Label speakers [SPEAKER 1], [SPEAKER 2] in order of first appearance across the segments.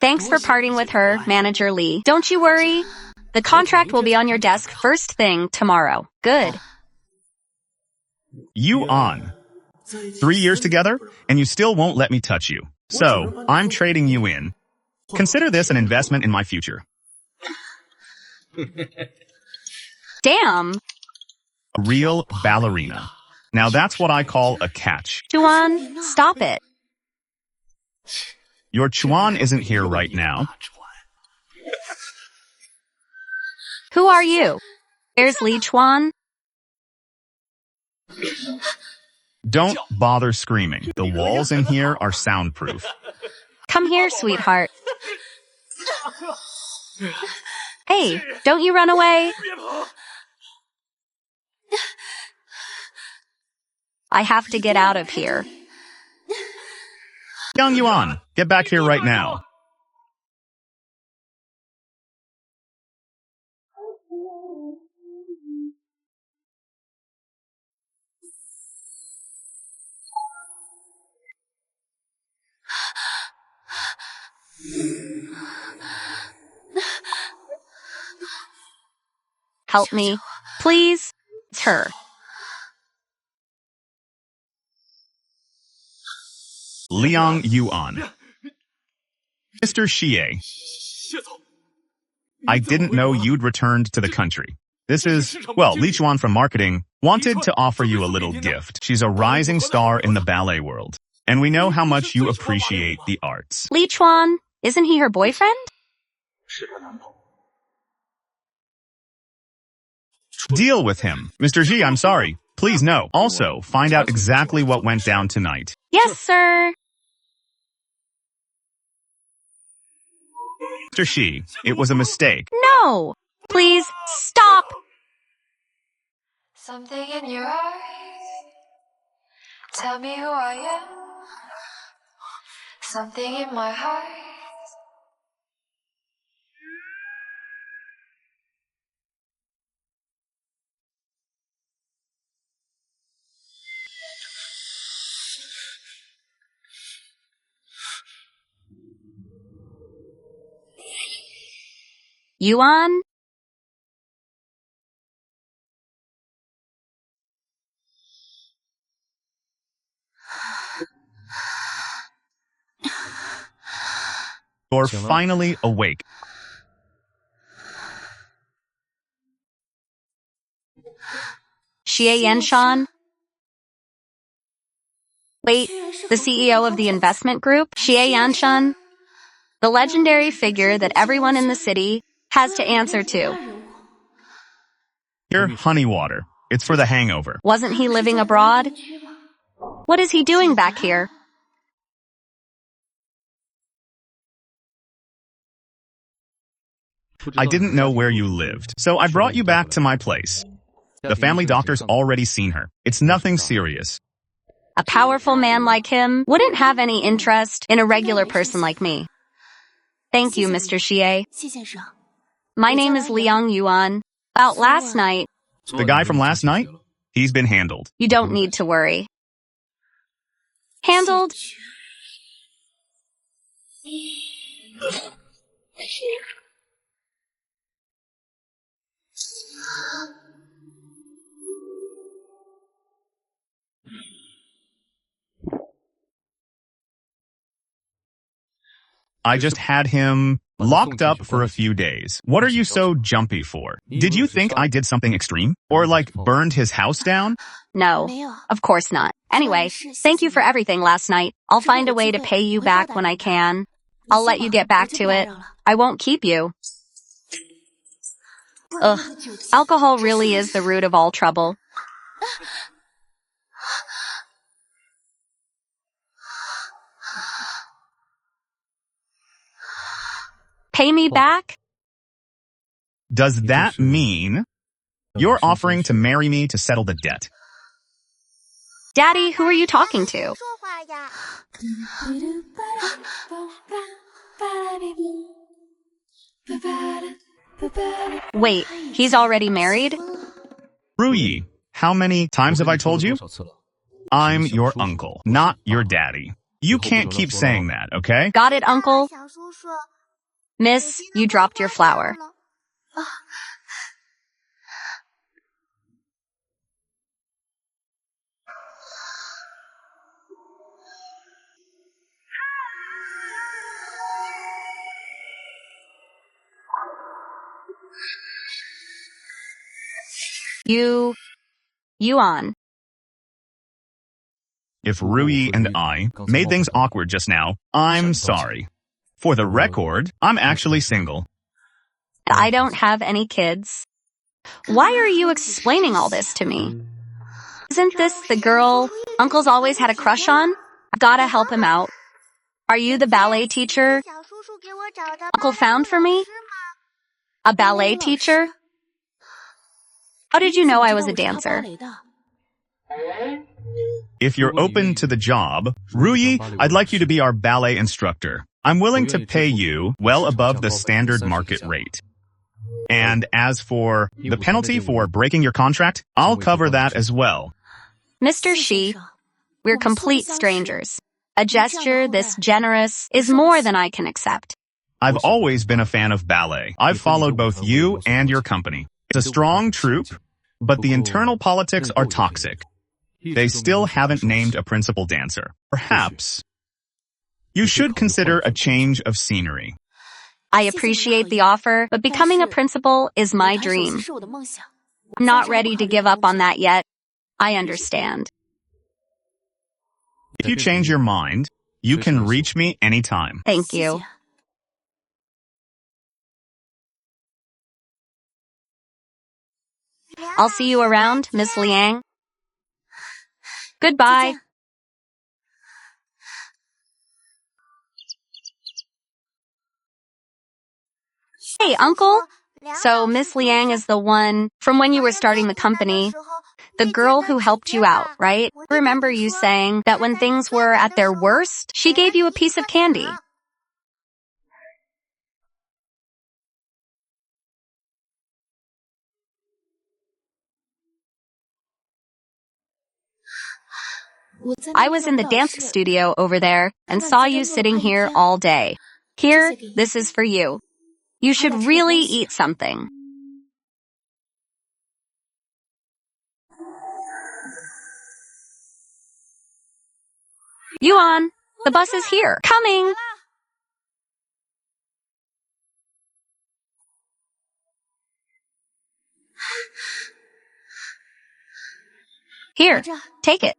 [SPEAKER 1] Thanks for parting with her, Manager Lee. Don't you worry. The contract will be on your desk first thing tomorrow. Good.
[SPEAKER 2] You on. 3 years together, and you still won't let me touch you. So, I'm trading you in. Consider this an investment in my future.
[SPEAKER 1] Damn.
[SPEAKER 2] A real ballerina. Now that's what I call a catch.
[SPEAKER 1] Chuan, stop it.
[SPEAKER 2] Your Chuan isn't here right now.
[SPEAKER 1] Who are you? There's Li Chuan.
[SPEAKER 2] Don't bother screaming. The walls in here are soundproof.
[SPEAKER 1] Come here, sweetheart. Hey, don't you run away. I have to get out of here.
[SPEAKER 2] Young Yuan, get back here right now.
[SPEAKER 1] Help me, please. It's her.
[SPEAKER 2] Liang Yuan. Mr. Xie, I didn't know you'd returned to the country. This is, well, Li Chuan from marketing wanted to offer you a little gift. She's a rising star in the ballet world, and we know how much you appreciate the arts.
[SPEAKER 1] Li Chuan, isn't he her boyfriend?
[SPEAKER 2] Deal with him. Mr. Xi, I'm sorry. Please no. Also, find out exactly what went down tonight.
[SPEAKER 1] Yes, sir.
[SPEAKER 2] Mr. Xi, it was a mistake.
[SPEAKER 1] No. Please, stop.
[SPEAKER 3] Something in your eyes. Tell me who I am. Something in my heart.
[SPEAKER 1] Yuan?
[SPEAKER 2] You're finally awake.
[SPEAKER 1] Xie Yanshan? Wait, the CEO of the investment group? Xie Yanshan? The legendary figure that everyone in the city has to answer to.
[SPEAKER 2] Here, honey water. It's for the hangover.
[SPEAKER 1] Wasn't he living abroad? What is he doing back here?
[SPEAKER 2] I didn't know where you lived, so I brought you back to my place. The family doctor's already seen her. It's nothing serious.
[SPEAKER 1] A powerful man like him wouldn't have any interest in a regular person like me. Thank you, Mr. Xie. My name is Liang Yuan. About last night,
[SPEAKER 2] The guy from last night? He's been handled.
[SPEAKER 1] you don't need to worry. Handled?
[SPEAKER 2] I just had him locked up for a few days. What are you so jumpy for? Did you think I did something extreme? Or like burned his house down?
[SPEAKER 1] No, of course not. Anyway, thank you for everything last night. I'll find a way to pay you back when I can. I'll let you get back to it. I won't keep you. Ugh, alcohol really is the root of all trouble. Pay me back?
[SPEAKER 2] Does that mean you're offering to marry me to settle the debt?
[SPEAKER 1] Daddy, who are you talking to? Wait, he's already married?
[SPEAKER 2] Ruyi, how many times have I told you? I'm your uncle, not your daddy. You can't keep saying that, okay?
[SPEAKER 1] Got it, Uncle? Miss, you dropped your flower. Yuan.
[SPEAKER 2] If Rui and I made things awkward just now, I'm sorry. For the record, I'm actually single.
[SPEAKER 1] I don't have any kids. Why are you explaining all this to me? Isn't this the girl Uncle's always had a crush on? I've gotta help him out. Are you the ballet teacher Uncle found for me? A ballet teacher? How did you know I was a dancer?
[SPEAKER 2] If you're open to the job, Rui, I'd like you to be our ballet instructor. I'm willing to pay you well above the standard market rate. And as for the penalty for breaking your contract, I'll cover that as well.
[SPEAKER 1] Mr. Shi, we're complete strangers. A gesture this generous is more than I can accept.
[SPEAKER 2] I've always been a fan of ballet. I've followed both you and your company. It's a strong troupe, but the internal politics are toxic. They still haven't named a principal dancer. Perhaps you should consider a change of scenery.
[SPEAKER 1] I appreciate the offer, but becoming a principal is my dream. I'm not ready to give up on that yet. I understand.
[SPEAKER 2] If you change your mind, you can reach me anytime.
[SPEAKER 1] Thank you. I'll see you around, Miss Liang. Goodbye. Hey, Uncle. So Miss Liang is the one from when you were starting the company. The girl who helped you out, right? I remember you saying that when things were at their worst, she gave you a piece of candy. I was in the dance studio over there and saw you sitting here all day. Here, this is for you. You should really eat something. Yuan, the bus is here. Coming! Here, take it.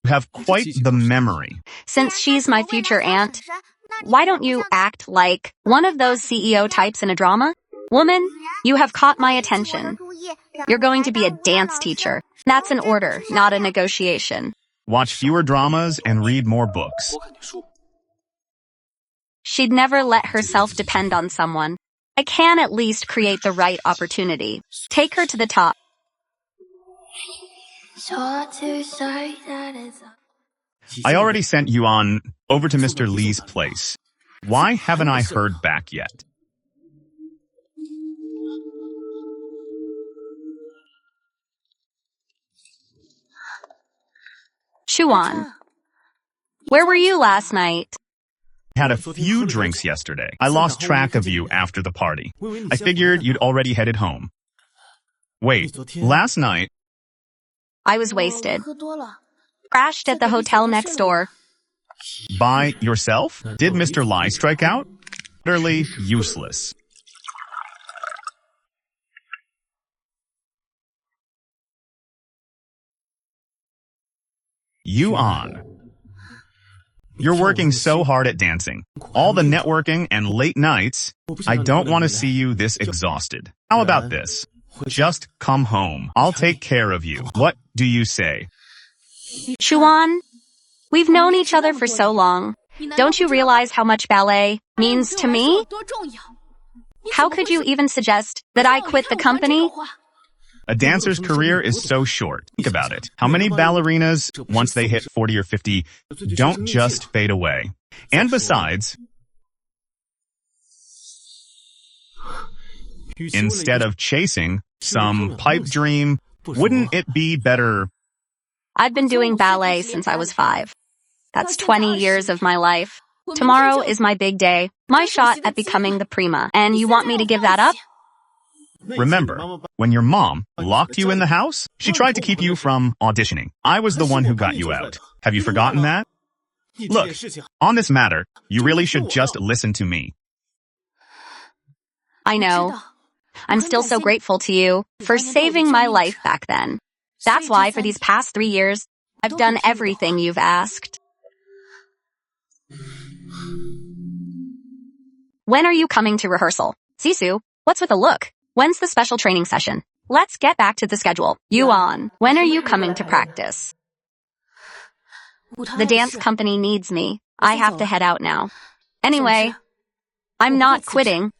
[SPEAKER 2] You have quite the memory.
[SPEAKER 1] Since she's my future aunt, why don't you act like one of those CEO types in a drama? Woman, you have caught my attention. You're going to be a dance teacher. That's an order, not a negotiation.
[SPEAKER 2] Watch fewer dramas and read more books.
[SPEAKER 1] She'd never let herself depend on someone. I can at least create the right opportunity. Take her to the top.
[SPEAKER 2] I already sent Yuan over to Mr. Li's place. Why haven't I heard back yet?
[SPEAKER 1] Chuan, where were you last night?
[SPEAKER 2] Had a few drinks yesterday. I lost track of you after the party. I figured you'd already headed home. Wait, last night?
[SPEAKER 1] I was wasted. Crashed at the hotel next door.
[SPEAKER 2] By yourself? Did Mr. Li strike out? Utterly useless. Yuan. You're working so hard at dancing. All the networking and late nights. I don't want to see you this exhausted. How about this? Just come home. I'll take care of you. What do you say?
[SPEAKER 1] Chuan, we've known each other for so long. Don't you realize how much ballet means to me? How could you even suggest that I quit the company?
[SPEAKER 2] A dancer's career is so short. Think about it. How many ballerinas, once they hit 40 or 50, don't just fade away? And besides, instead of chasing, Some pipe dream. Wouldn't it be better?
[SPEAKER 1] I've been doing ballet since I was 5. That's 20 years of my life. Tomorrow is my big day, my shot at becoming the prima. And you want me to give that up?
[SPEAKER 2] Remember, when your mom locked you in the house, she tried to keep you from auditioning. I was the one who got you out. Have you forgotten that? Look, on this matter, you really should just listen to me.
[SPEAKER 1] I know. I'm still so grateful to you for saving my life back then. That's why for these past 3 years, I've done everything you've asked. When are you coming to rehearsal? Sisu, what's with the look? When's the special training session? Let's get back to the schedule. Yuan, when are you coming to practice? The dance company needs me. I have to head out now. Anyway, I'm not quitting.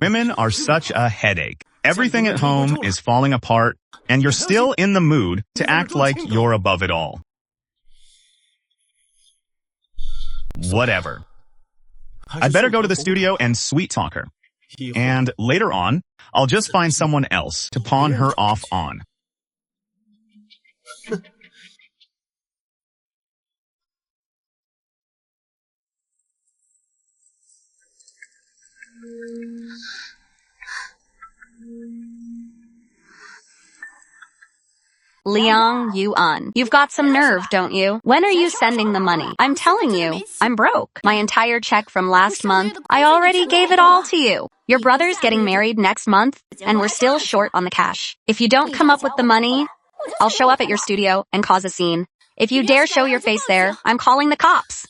[SPEAKER 2] Women are such a headache. Everything at home is falling apart, and you're still in the mood to act like you're above it all. Whatever. I'd better go to the studio and sweet talk her. And later on, I'll just find someone else to pawn her off on.
[SPEAKER 1] Liang Yuan, you've got some nerve, don't you? When are you sending the money? I'm telling you, I'm broke. My entire check from last month, I already gave it all to you. Your brother's getting married next month, and we're still short on the cash. If you don't come up with the money, I'll show up at your studio and cause a scene. If you dare show your face there, I'm calling the cops.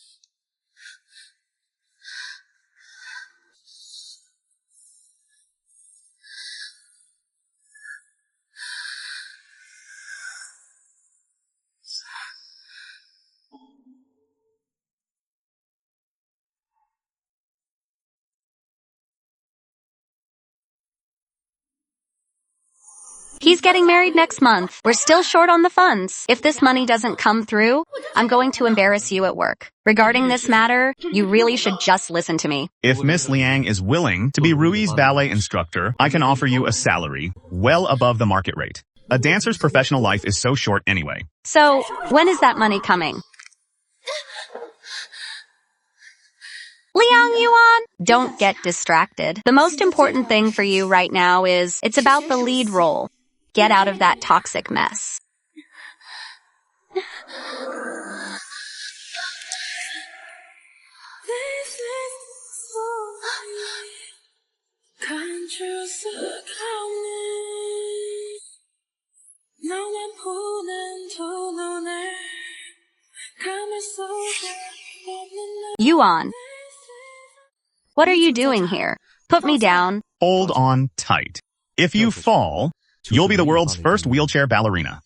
[SPEAKER 1] He's getting married next month. We're still short on the funds. If this money doesn't come through, I'm going to embarrass you at work. Regarding this matter, you really should just listen to me.
[SPEAKER 2] If Miss Liang is willing to be Rui's ballet instructor, I can offer you a salary well above the market rate. A dancer's professional life is so short anyway.
[SPEAKER 1] So, when is that money coming? Liang Yuan, don't get distracted. The most important thing for you right now is, it's about the lead role. Get out of that toxic mess. Yuan, what are you doing here? Put me down.
[SPEAKER 2] Hold on tight. If you fall, you'll be the world's first wheelchair ballerina.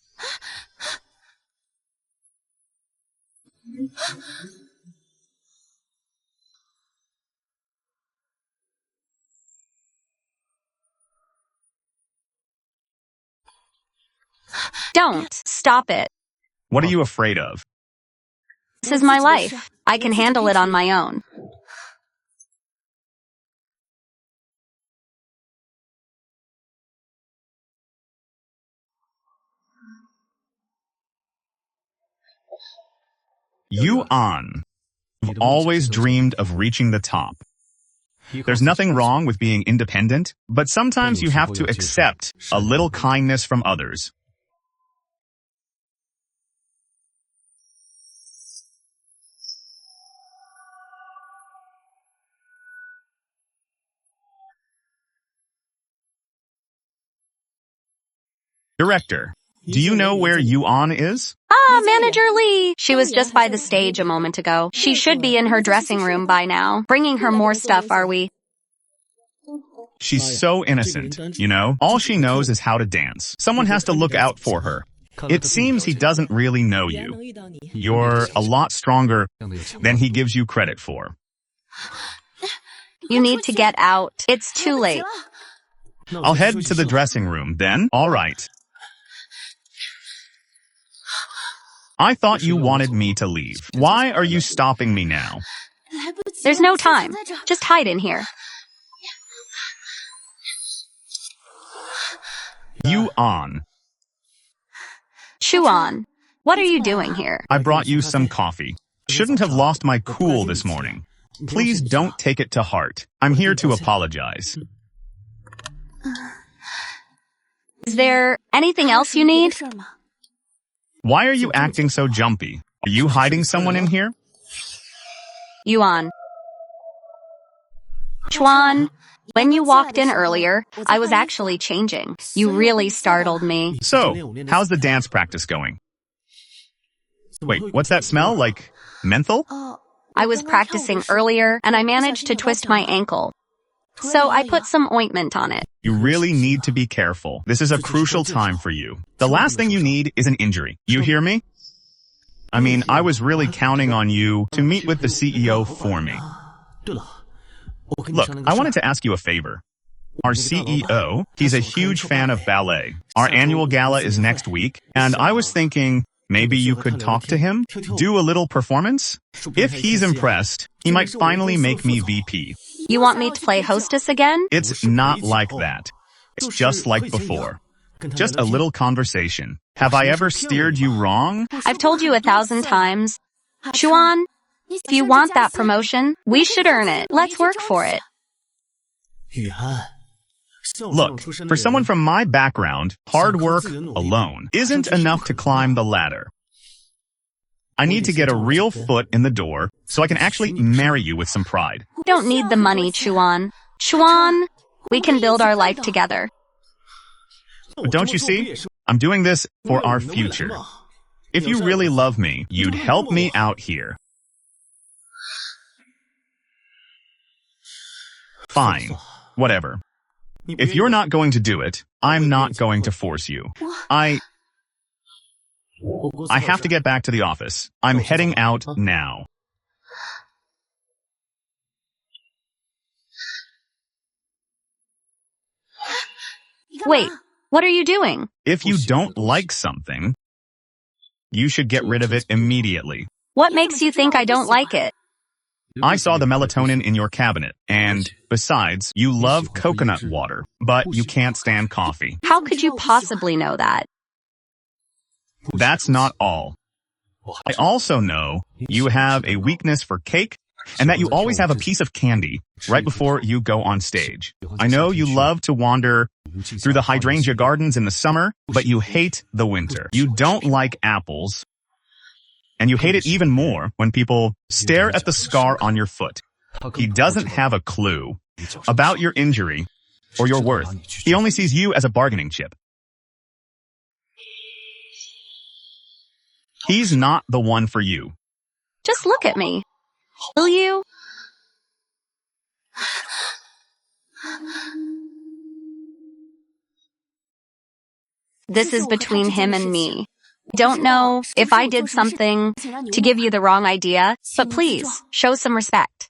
[SPEAKER 1] Don't. Stop it.
[SPEAKER 2] What are you afraid of?
[SPEAKER 1] This is my life. I can handle it on my own.
[SPEAKER 2] Yuan, you've always dreamed of reaching the top. There's nothing wrong with being independent, but sometimes you have to accept a little kindness from others. Director, do you know where Yuan is?
[SPEAKER 1] Manager Lee. She was just by the stage a moment ago. She should be in her dressing room by now. Bringing her more stuff, are we?
[SPEAKER 2] She's so innocent, you know? All she knows is how to dance. Someone has to look out for her. It seems he doesn't really know you. You're a lot stronger than he gives you credit for.
[SPEAKER 1] You need to get out. It's too late.
[SPEAKER 2] I'll head to the dressing room then. All right. I thought you wanted me to leave. Why are you stopping me now?
[SPEAKER 1] There's no time. Just hide in here.
[SPEAKER 2] Yuan,
[SPEAKER 1] Chuan, what are you doing here?
[SPEAKER 2] I brought you some coffee. Shouldn't have lost my cool this morning. Please don't take it to heart. I'm here to apologize.
[SPEAKER 1] Is there anything else you need?
[SPEAKER 2] Why are you acting so jumpy? Are you hiding someone in here?
[SPEAKER 1] Yuan. Chuan, when you walked in earlier, I was actually changing. You really startled me.
[SPEAKER 2] So, how's the dance practice going? Wait, what's that smell? Like menthol?
[SPEAKER 1] I was practicing earlier, and I managed to twist my ankle. So I put some ointment on it.
[SPEAKER 2] You really need to be careful. This is a crucial time for you. The last thing you need is an injury. You hear me? I mean, I was really counting on you to meet with the CEO for me. Look, I wanted to ask you a favor. Our CEO, he's a huge fan of ballet. Our annual gala is next week, and I was thinking maybe you could talk to him, do a little performance. If he's impressed, he might finally make me VP.
[SPEAKER 1] You want me to play hostess again?
[SPEAKER 2] It's not like that. It's just like before. Just a little conversation. Have I ever steered you wrong?
[SPEAKER 1] I've told you 1,000 times. Chuan, if you want that promotion, we should earn it. Let's work for it.
[SPEAKER 2] Look, for someone from my background, hard work alone isn't enough to climb the ladder. I need to get a real foot in the door so I can actually marry you with some pride.
[SPEAKER 1] Don't need the money, Chuan. Chuan, we can build our life together.
[SPEAKER 2] But don't you see? I'm doing this for our future. If you really love me, you'd help me out here. Fine. Whatever. If you're not going to do it, I'm not going to force you. I have to get back to the office. I'm heading out now.
[SPEAKER 1] Wait, what are you doing?
[SPEAKER 2] If you don't like something, you should get rid of it immediately.
[SPEAKER 1] What makes you think I don't like it?
[SPEAKER 2] I saw the melatonin in your cabinet, and besides, you love coconut water, but you can't stand coffee.
[SPEAKER 1] How could you possibly know that?
[SPEAKER 2] That's not all. I also know you have a weakness for cake, and that you always have a piece of candy right before you go on stage. I know you love to wander through the hydrangea gardens in the summer, but you hate the winter. You don't like apples, and you hate it even more when people stare at the scar on your foot. He doesn't have a clue about your injury or your worth. He only sees you as a bargaining chip. He's not the one for you.
[SPEAKER 1] Just look at me. Will you? This is between him and me. Don't know if I did something to give you the wrong idea, but please, show some respect.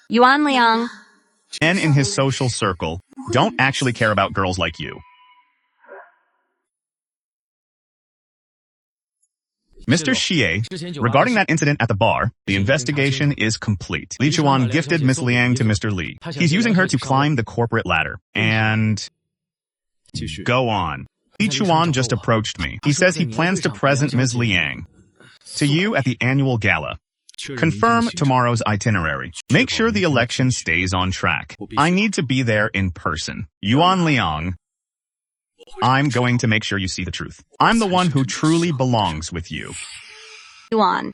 [SPEAKER 1] Yuan Liang.
[SPEAKER 2] Men in his social circle don't actually care about girls like you. Mr. Xie, regarding that incident at the bar, the investigation is complete. Li Chuan gifted Miss Liang to Mr. Li. He's using her to climb the corporate ladder. And go on. Li Chuan just approached me. He says he plans to present Ms. Liang to you at the annual gala. Confirm tomorrow's itinerary. Make sure the election stays on track. I need to be there in person. Yuan Liang, I'm going to make sure you see the truth. I'm the one who truly belongs with you.
[SPEAKER 1] Yuan.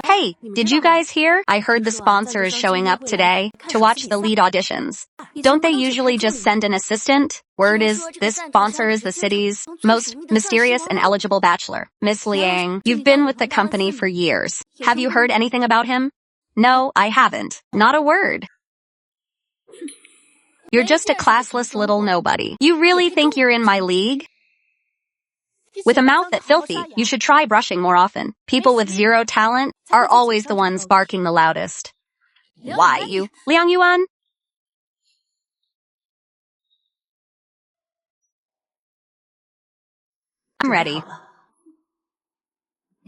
[SPEAKER 1] Hey, did you guys hear? I heard the sponsor is showing up today to watch the lead auditions. Don't they usually just send an assistant? Word is, this sponsor is the city's most mysterious and eligible bachelor, Miss Liang. You've been with the company for years. Have you heard anything about him? No, I haven't. Not a word. You're just a classless little nobody. You really think you're in my league? With a mouth that filthy, you should try brushing more often. People with zero talent are always the ones barking the loudest. Why, you? Liang Yuan? I'm ready.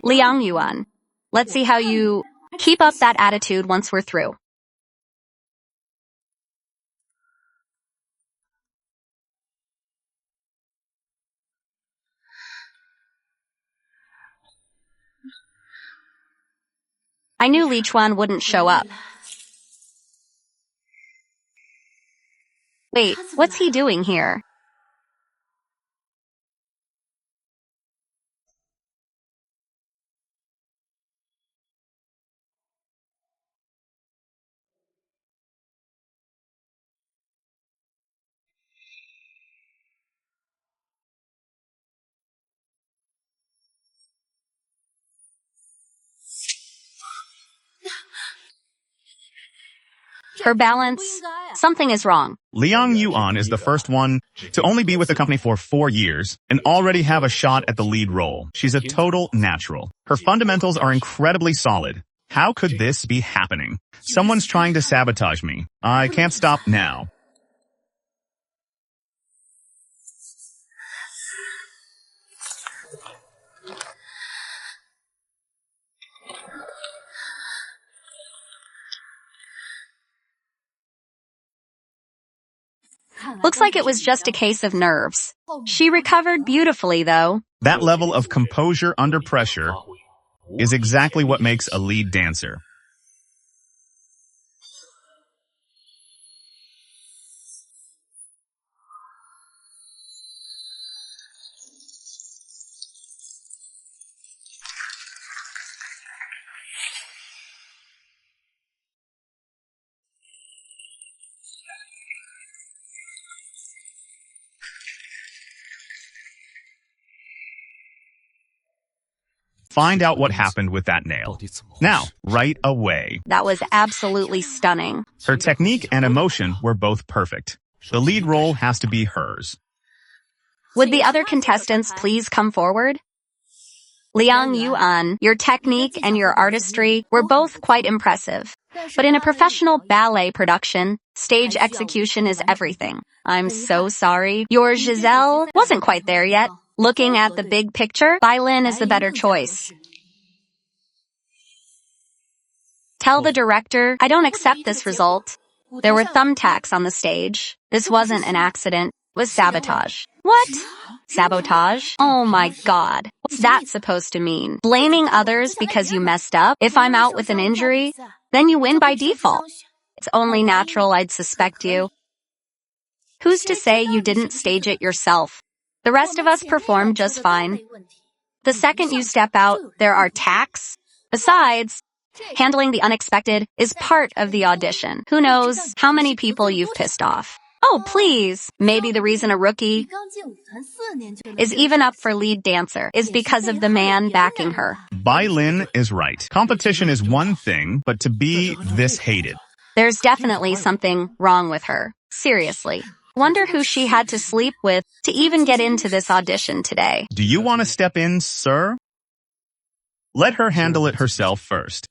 [SPEAKER 1] Liang Yuan. Let's see how you keep up that attitude once we're through. I knew Li Chuan wouldn't show up. Wait, what's he doing here? Her balance, something is wrong.
[SPEAKER 2] Liang Yuan is the first one to only be with the company for 4 years and already have a shot at the lead role. She's a total natural. Her fundamentals are incredibly solid. How could this be happening? Someone's trying to sabotage me. I can't stop now.
[SPEAKER 1] Looks like it was just a case of nerves. She recovered beautifully, though.
[SPEAKER 2] That level of composure under pressure is exactly what makes a lead dancer. Find out what happened with that nail. Now, right away.
[SPEAKER 1] That was absolutely stunning.
[SPEAKER 2] Her technique and emotion were both perfect. The lead role has to be hers.
[SPEAKER 1] Would the other contestants please come forward? Liang Yuan, your technique and your artistry were both quite impressive. But in a professional ballet production, stage execution is everything. I'm so sorry. Your Giselle wasn't quite there yet. Looking at the big picture, Ballerina is the better choice. Tell the director, I don't accept this result. There were thumbtacks on the stage. This wasn't an accident. It was sabotage. What? Sabotage? Oh my god. What's that supposed to mean? Blaming others because you messed up? If I'm out with an injury, then you win by default. It's only natural I'd suspect you. Who's to say you didn't stage it yourself? The rest of us performed just fine. The second you step out, there are tacks. Besides, handling the unexpected is part of the audition. Who knows how many people you've pissed off? Oh, please. Maybe the reason a rookie is even up for lead dancer is because of the man backing her.
[SPEAKER 2] Ballerina is right. Competition is one thing, but to be this hated.
[SPEAKER 1] There's definitely something wrong with her. Seriously. Wonder who she had to sleep with to even get into this audition today.
[SPEAKER 2] Do you want to step in, sir? Let her handle it herself first.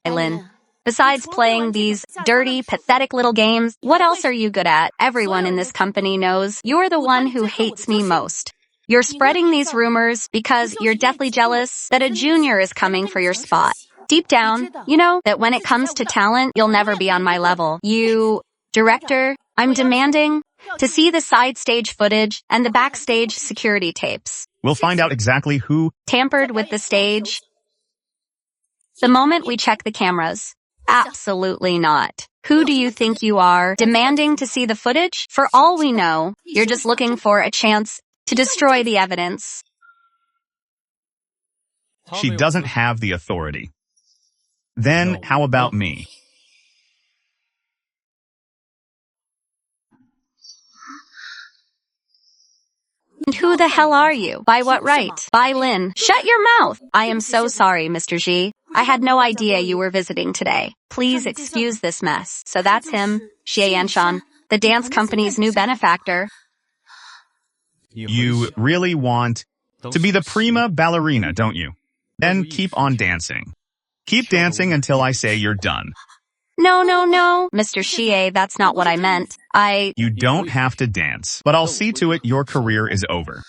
[SPEAKER 1] Lynn, besides playing these dirty, pathetic little games, what else are you good at? Everyone in this company knows you're the one who hates me most. You're spreading these rumors because you're deathly jealous that a junior is coming for your spot. Deep down, you know that when it comes to talent, you'll never be on my level. Director, I'm demanding to see the side stage footage and the backstage security tapes.
[SPEAKER 2] We'll find out exactly who
[SPEAKER 1] Tampered with the stage. The moment we check the cameras. Absolutely not. Who do you think you are, demanding to see the footage? For all we know, you're just looking for a chance to destroy the evidence.
[SPEAKER 2] she doesn't have the authority. Then how about me?
[SPEAKER 1] And who the hell are you? By what right? By Lin. Shut your mouth! I am so sorry, Mr. Ji. I had no idea you were visiting today. Please excuse this mess. So that's him, Xie Yanshan, the dance company's new benefactor.
[SPEAKER 2] You really want to be the prima ballerina, don't you? Then keep on dancing. Keep dancing until I say you're done.
[SPEAKER 1] No, Mr. Xie, that's not what I meant.
[SPEAKER 2] You don't have to dance, but I'll see to it your career is over.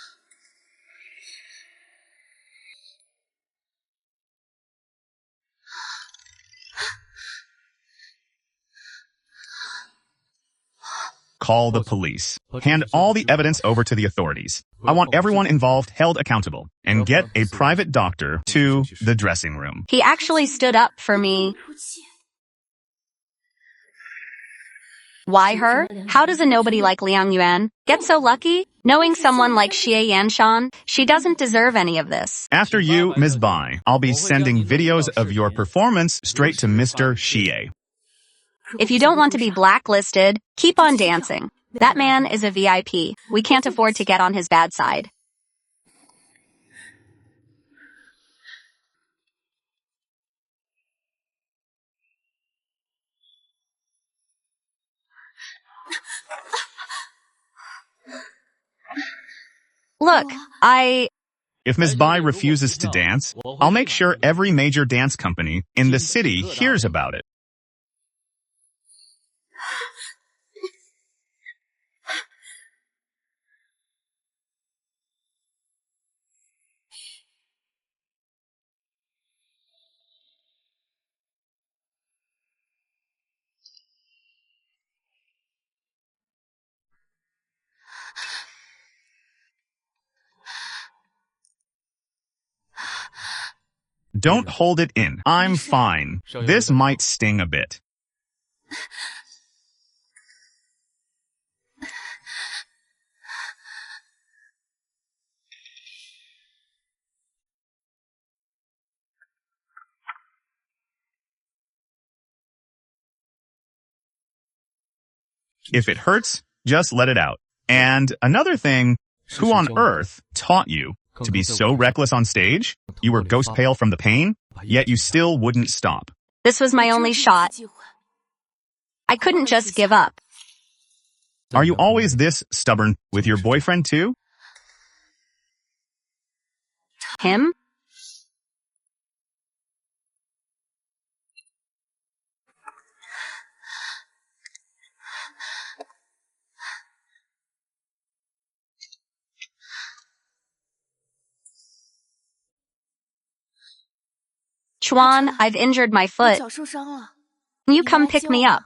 [SPEAKER 2] call the police. Hand all the evidence over to the authorities. I want everyone involved held accountable. And get a private doctor to the dressing room.
[SPEAKER 1] He actually stood up for me. Why her? How does a nobody like Liang Yuan get so lucky? Knowing someone like Xie Yanshan, she doesn't deserve any of this.
[SPEAKER 2] After you, Ms. Bai, I'll be sending videos of your performance straight to Mr. Xie.
[SPEAKER 1] If you don't want to be blacklisted, keep on dancing. That man is a VIP. We can't afford to get on his bad side. Look,
[SPEAKER 2] If Ms. Bai refuses to dance, I'll make sure every major dance company in the city hears about it. Don't hold it in. I'm fine. This might sting a bit. If it hurts, just let it out. And another thing, who on earth taught you to be so reckless on stage? You were ghost pale from the pain, yet you still wouldn't stop.
[SPEAKER 1] this was my only shot. I couldn't just give up.
[SPEAKER 2] Are you always this stubborn with your boyfriend too?
[SPEAKER 1] Him? Chuan, I've injured my foot. Can you come pick me up?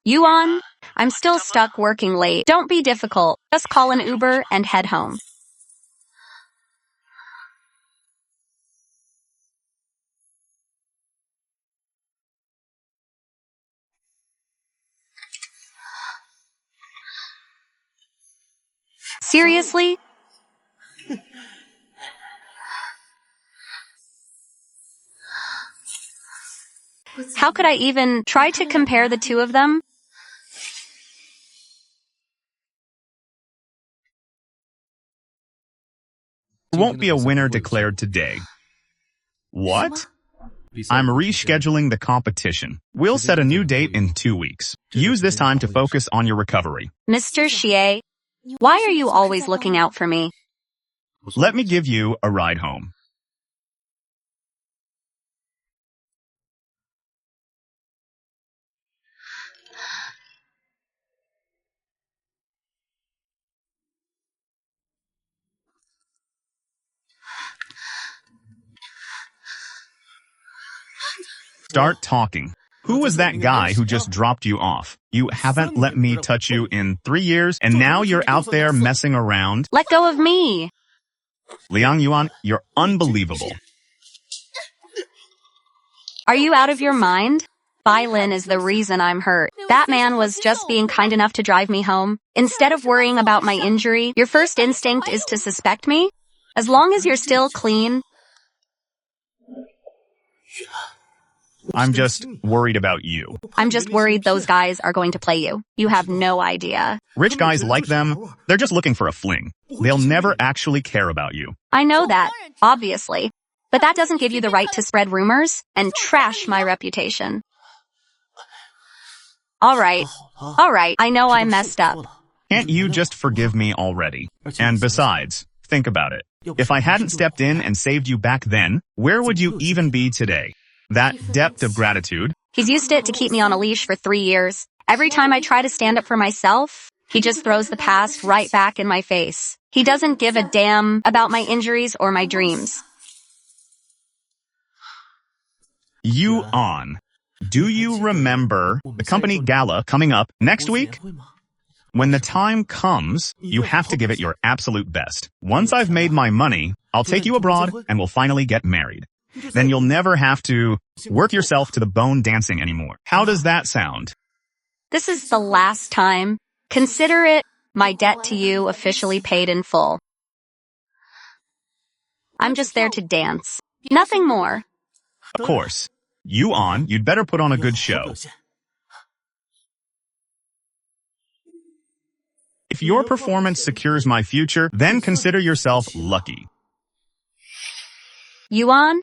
[SPEAKER 1] Yuan, I'm still stuck working late. Don't be difficult. Just call an Uber and head home. Seriously? How could I even try to compare the two of them?
[SPEAKER 2] There won't be a winner declared today. What? I'm rescheduling the competition. We'll set a new date in 2 weeks. Use this time to focus on your recovery.
[SPEAKER 1] Mr. Xie, why are you always looking out for me?
[SPEAKER 2] Let me give you a ride home. Start talking. Who was that guy who just dropped you off? You haven't let me touch you in 3 years, and now you're out there messing around?
[SPEAKER 1] Let go of me.
[SPEAKER 2] Liang Yuan, you're unbelievable.
[SPEAKER 1] Are you out of your mind? Bai Lin is the reason I'm hurt. That man was just being kind enough to drive me home. Instead of worrying about my injury, your first instinct is to suspect me? As long as you're still clean.
[SPEAKER 2] I'm just worried about you.
[SPEAKER 1] I'm just worried those guys are going to play you. You have no idea.
[SPEAKER 2] Rich guys like them, they're just looking for a fling. They'll never actually care about you.
[SPEAKER 1] I know that, obviously. But that doesn't give you the right to spread rumors and trash my reputation. All right, I know I messed up.
[SPEAKER 2] Can't you just forgive me already? And besides, think about it. If I hadn't stepped in and saved you back then, where would you even be today? That depth of gratitude.
[SPEAKER 1] He's used it to keep me on a leash for 3 years. Every time I try to stand up for myself, he just throws the past right back in my face. He doesn't give a damn about my injuries or my dreams.
[SPEAKER 2] Do you remember the company gala coming up next week? When the time comes, you have to give it your absolute best. Once I've made my money, I'll take you abroad and we'll finally get married. Then you'll never have to work yourself to the bone dancing anymore. How does that sound?
[SPEAKER 1] This is the last time. Consider it my debt to you officially paid in full. I'm just there to dance. Nothing more.
[SPEAKER 2] Of course. You'd better put on a good show. If your performance secures my future, then consider yourself lucky.
[SPEAKER 1] Yuan?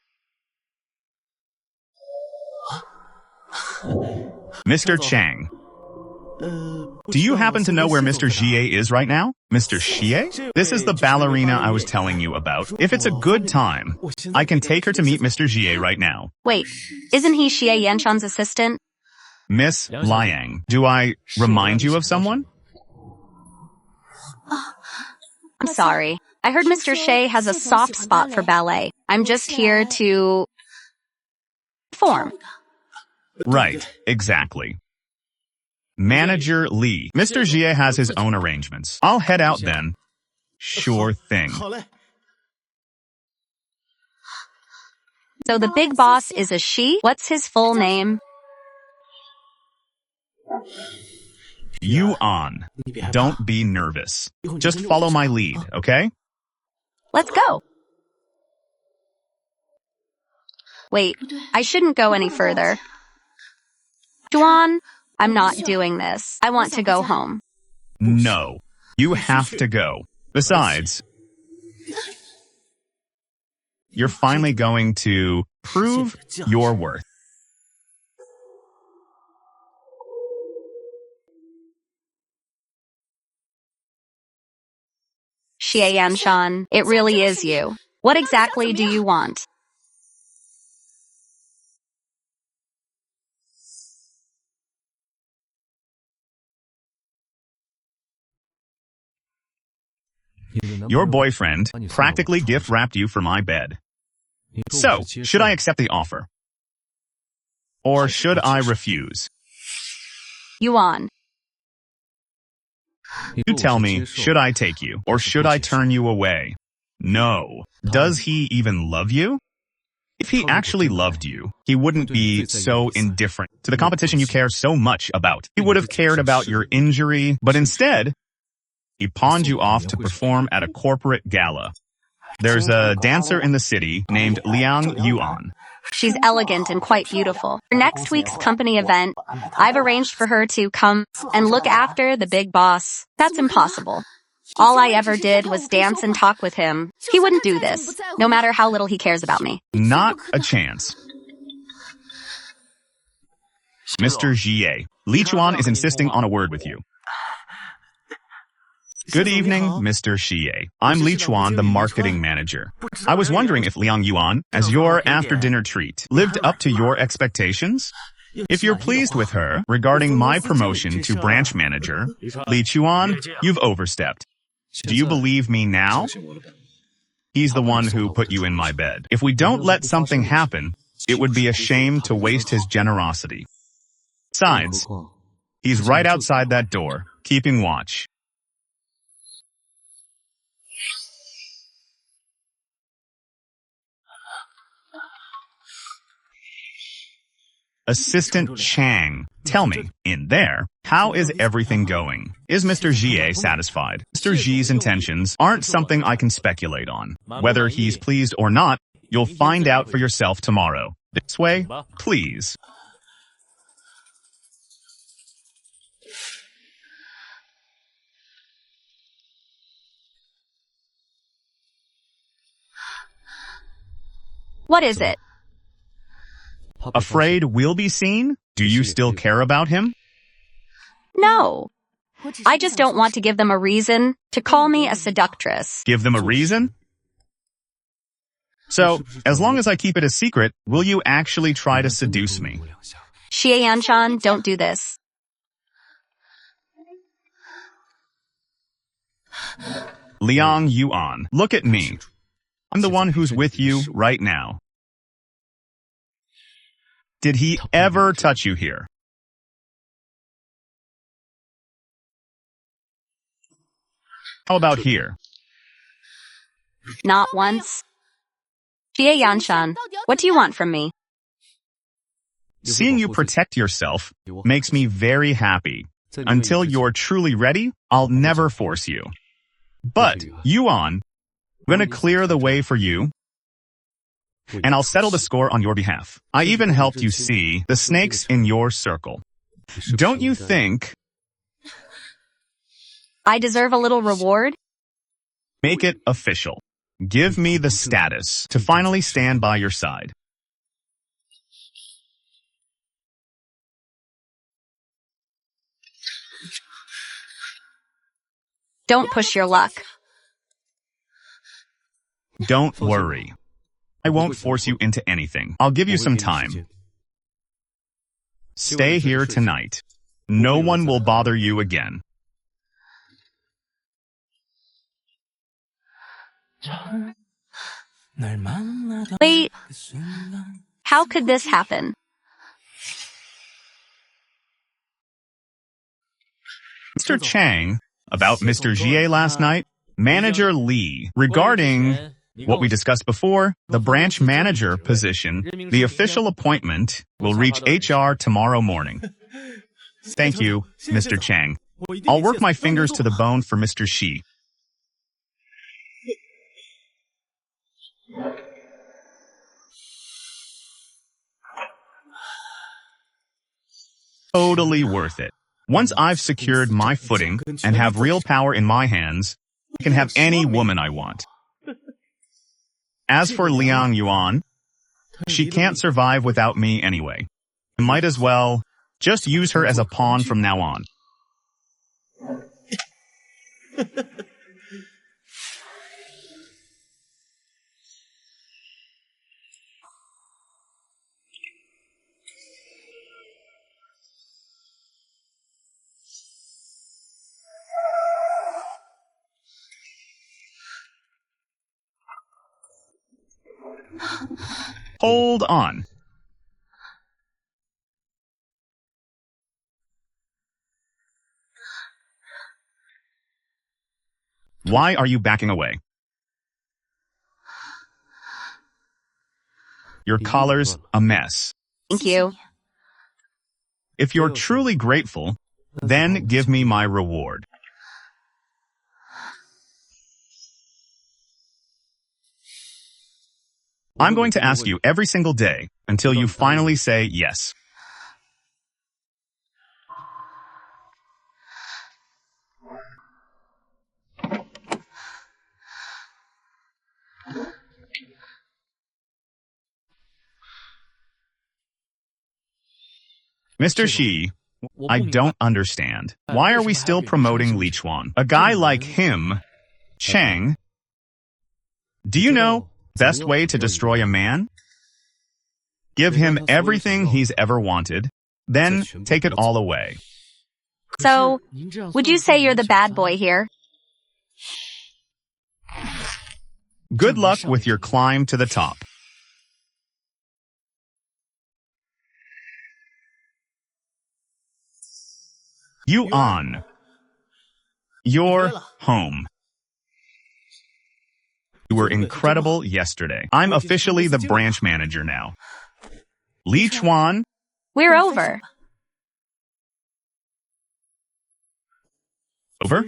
[SPEAKER 2] Mr. Chang. Do you happen to know where Mr. Xie is right now? Mr. Xie? This is the ballerina I was telling you about. If it's a good time, I can take her to meet Mr. Xie right now.
[SPEAKER 1] Wait, isn't he Xie Yanshan's assistant?
[SPEAKER 2] Miss Liang, do I remind you of someone?
[SPEAKER 1] I'm sorry. I heard Mr. Xie has a soft spot for ballet. I'm just here to perform.
[SPEAKER 2] Right, exactly. Manager Lee. Mr. Xie has his own arrangements. I'll head out then. Sure thing.
[SPEAKER 1] So the big boss is a she? What's his full name?
[SPEAKER 2] Yuan. Don't be nervous. Just follow my lead, okay?
[SPEAKER 1] Let's go. Wait, I shouldn't go any further. Juan, I'm not doing this. I want to go home.
[SPEAKER 2] No, you have to go. Besides, you're finally going to prove your worth.
[SPEAKER 1] Xie Yanshan, it really is you. What exactly do you want?
[SPEAKER 2] Your boyfriend practically gift-wrapped you for my bed. So, should I accept the offer? Or should I refuse?
[SPEAKER 1] Yuan.
[SPEAKER 2] You tell me, should I take you? Or should I turn you away? No. Does he even love you? If he actually loved you, he wouldn't be so indifferent to the competition you care so much about. He would have cared about your injury, but instead, he pawned you off to perform at a corporate gala. There's a dancer in the city named Liang Yuan.
[SPEAKER 1] She's elegant and quite beautiful. For next week's company event, I've arranged for her to come and look after the big boss. That's impossible. All I ever did was dance and talk with him. He wouldn't do this, no matter how little he cares about me.
[SPEAKER 2] Not a chance. Mr. Xie, Li Chuan is insisting on a word with you. Good evening, Mr. Xie. I'm Li Chuan, the marketing manager. I was wondering if Liang Yuan, as your after-dinner treat, lived up to your expectations? If you're pleased with her regarding my promotion to branch manager, Li Chuan, you've overstepped. Do you believe me now? He's the one who put you in my bed. If we don't let something happen, it would be a shame to waste his generosity. Besides, he's right outside that door, keeping watch. Assistant Chang, tell me, in there, how is everything going? Is Mr. Xie satisfied? Mr. Xie's intentions aren't something I can speculate on. Whether he's pleased or not, you'll find out for yourself tomorrow. This way, please.
[SPEAKER 1] What is it?
[SPEAKER 2] Afraid we'll be seen? Do you still care about him?
[SPEAKER 1] No. I just don't want to give them a reason to call me a seductress.
[SPEAKER 2] Give them a reason? So, as long as I keep it a secret, will you actually try to seduce me?
[SPEAKER 1] Xie Yanshan, don't do this.
[SPEAKER 2] Liang Yuan, look at me. I'm the one who's with you right now. Did he ever touch you here? How about here?
[SPEAKER 1] Not once. Xie Yanshan, what do you want from me?
[SPEAKER 2] Seeing you protect yourself makes me very happy. Until you're truly ready, I'll never force you. But, Yuan, I'm gonna clear the way for you, and I'll settle the score on your behalf. I even helped you see the snakes in your circle. Don't you think?
[SPEAKER 1] I deserve a little reward?
[SPEAKER 2] Make it official. Give me the status to finally stand by your side.
[SPEAKER 1] Don't push your luck.
[SPEAKER 2] Don't worry. I won't force you into anything. I'll give you some time. Stay here tonight. No one will bother you again.
[SPEAKER 1] Wait, how could this happen?
[SPEAKER 2] Mr. Chang, about Mr. Jie last night, Manager Lee, regarding what we discussed before, the branch manager position, the official appointment will reach HR tomorrow morning. Thank you, Mr. Chang. I'll work my fingers to the bone for Mr. Shi. Totally worth it. Once I've secured my footing and have real power in my hands, I can have any woman I want. As for Liang Yuan, she can't survive without me anyway. I might as well just use her as a pawn from now on. Hold on. Why are you backing away? Your collar's a mess.
[SPEAKER 1] Thank you.
[SPEAKER 2] If you're truly grateful, then give me my reward. I'm going to ask you every single day until you finally say yes. Mr. Shi, I don't understand. Why are we still promoting Li Chuan? A guy like him, Chang, do you know best way to destroy a man? Give him everything he's ever wanted, then take it all away.
[SPEAKER 1] So, would you say you're the bad boy here?
[SPEAKER 2] Good luck with your climb to the top. Yuan, you're home. You were incredible yesterday. I'm officially the branch manager now. Li Chuan.
[SPEAKER 1] We're over.
[SPEAKER 2] Over?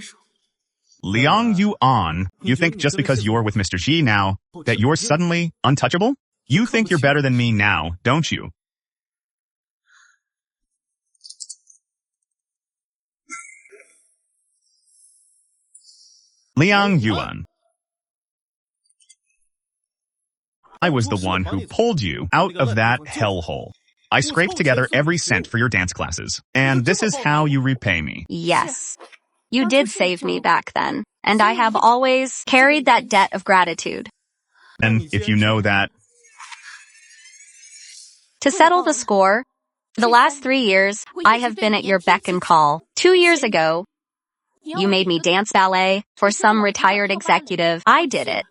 [SPEAKER 2] Liang Yuan, you think just because you're with Mr. Xi now, that you're suddenly untouchable? You think you're better than me now, don't you? Liang Yuan. I was the one who pulled you out of that hellhole. I scraped together every cent for your dance classes, and this is how you repay me.
[SPEAKER 1] Yes. You did save me back then, and I have always carried that debt of gratitude.
[SPEAKER 2] And if you know that...
[SPEAKER 1] To settle the score, the last 3 years, I have been at your beck and call. 2 years ago, you made me dance ballet for some retired executive. I did it.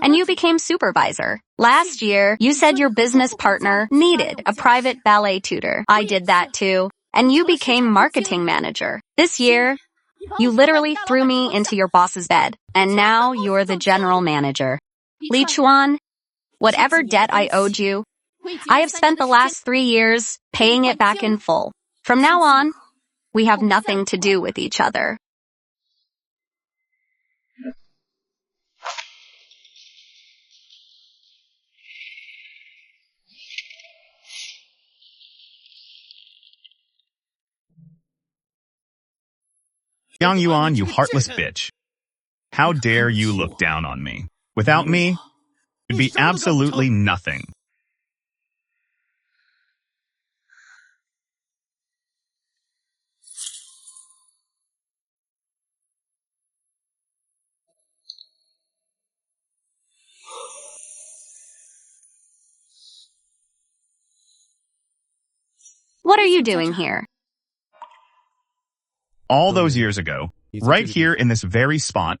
[SPEAKER 1] And you became supervisor. Last year, you said your business partner needed a private ballet tutor. I did that too. And you became marketing manager. This year, You literally threw me into your boss's bed, and now you're the general manager. Li Chuan, whatever debt I owed you, I have spent the last 3 years paying it back in full. From now on, we have nothing to do with each other.
[SPEAKER 2] Yang Yuan, you heartless bitch. How dare you look down on me? Without me, you'd be absolutely nothing.
[SPEAKER 1] What are you doing here?
[SPEAKER 2] All those years ago, right here in this very spot,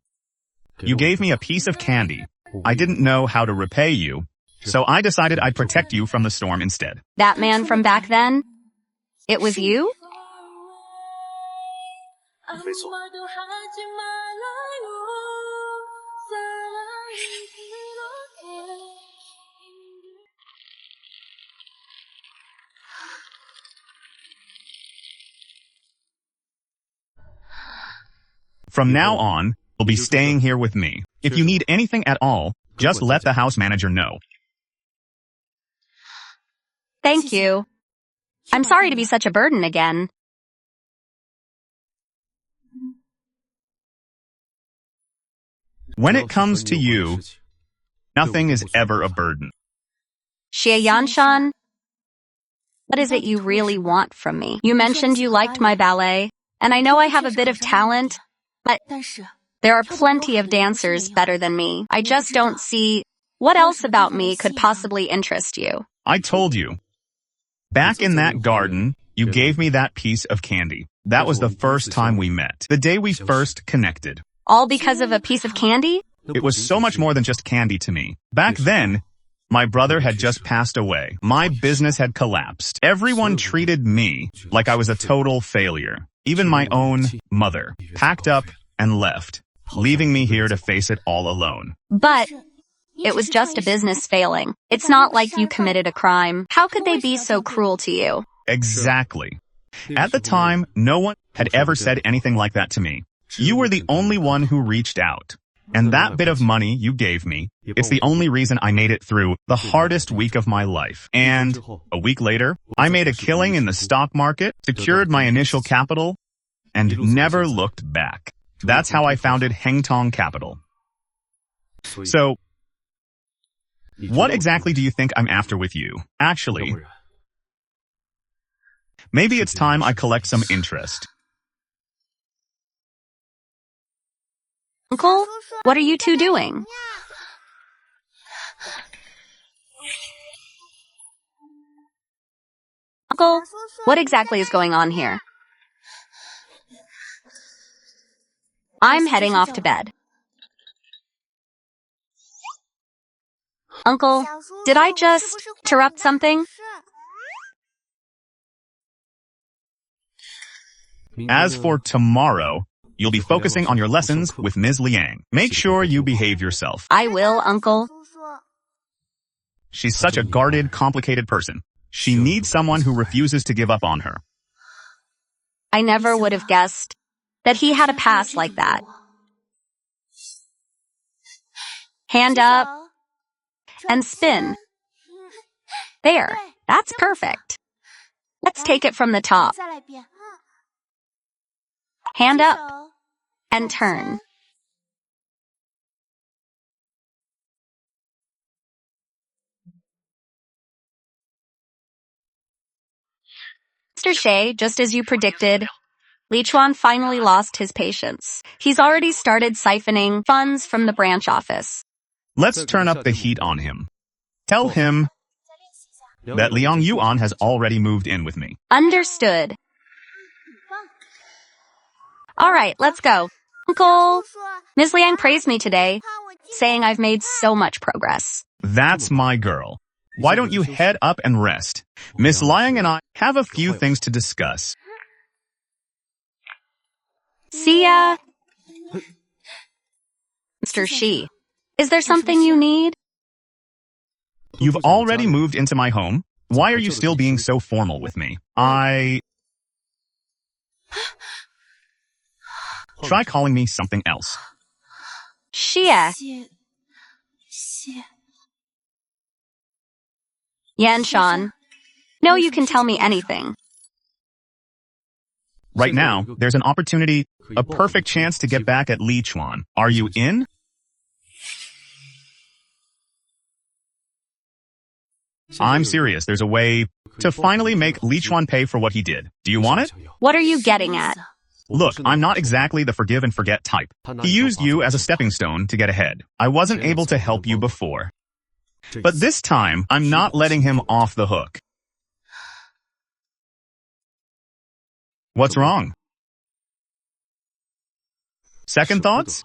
[SPEAKER 2] you gave me a piece of candy. I didn't know how to repay you, so I decided I'd protect you from the storm instead.
[SPEAKER 1] That man from back then? It was you?
[SPEAKER 2] From now on, you'll be staying here with me. If you need anything at all, just let the house manager know.
[SPEAKER 1] Thank you. I'm sorry to be such a burden again.
[SPEAKER 2] When it comes to you, nothing is ever a burden.
[SPEAKER 1] Xie Yanshan, what is it you really want from me? You mentioned you liked my ballet, and I know I have a bit of talent, but there are plenty of dancers better than me. I just don't see what else about me could possibly interest you.
[SPEAKER 2] I told you. Back in that garden, you gave me that piece of candy. That was the first time we met. The day we first connected.
[SPEAKER 1] All because of a piece of candy?
[SPEAKER 2] It was so much more than just candy to me. Back then, my brother had just passed away. My business had collapsed. Everyone treated me like I was a total failure. Even my own mother packed up and left, leaving me here to face it all alone.
[SPEAKER 1] But it was just a business failing. It's not like you committed a crime. How could they be so cruel to you?
[SPEAKER 2] Exactly. At the time, no one had ever said anything like that to me. You were the only one who reached out. And that bit of money you gave me, it's the only reason I made it through the hardest week of my life. And a week later, I made a killing in the stock market, secured my initial capital, and never looked back. That's how I founded Hengtong Capital. So, what exactly do you think I'm after with you? Actually, maybe it's time I collect some interest.
[SPEAKER 1] Uncle, what are you two doing? Uncle, what exactly is going on here? I'm heading off to bed. Uncle, did I just interrupt something?
[SPEAKER 2] As for tomorrow, you'll be focusing on your lessons with Ms. Liang. Make sure you behave yourself.
[SPEAKER 1] I will, Uncle.
[SPEAKER 2] She's such a guarded, complicated person. She needs someone who refuses to give up on her.
[SPEAKER 1] I never would have guessed that he had a past like that. Hand up and spin. There, that's perfect. Let's take it from the top. Hand up and turn. Mr. Shea, just as you predicted, Li Chuan finally lost his patience. He's already started siphoning funds from the branch office.
[SPEAKER 2] Let's turn up the heat on him. Tell him that Liang Yuan has already moved in with me.
[SPEAKER 1] Understood. All right, let's go. Uncle, Ms. Liang praised me today, saying I've made so much progress.
[SPEAKER 2] That's my girl. Why don't you head up and rest? Miss Liang and I have a few things to discuss.
[SPEAKER 1] See ya. Mr. Shi, is there something you need?
[SPEAKER 2] You've already moved into my home. Why are you still being so formal with me? Try calling me something else.
[SPEAKER 1] Xie. Yanshan. No, you can tell me anything.
[SPEAKER 2] Right now, there's an opportunity, a perfect chance to get back at Li Chuan. Are you in? I'm serious. There's a way to finally make Li Chuan pay for what he did. Do you want it?
[SPEAKER 1] What are you getting at?
[SPEAKER 2] Look, I'm not exactly the forgive and forget type. He used you as a stepping stone to get ahead. I wasn't able to help you before. But this time, I'm not letting him off the hook. What's wrong? Second thoughts?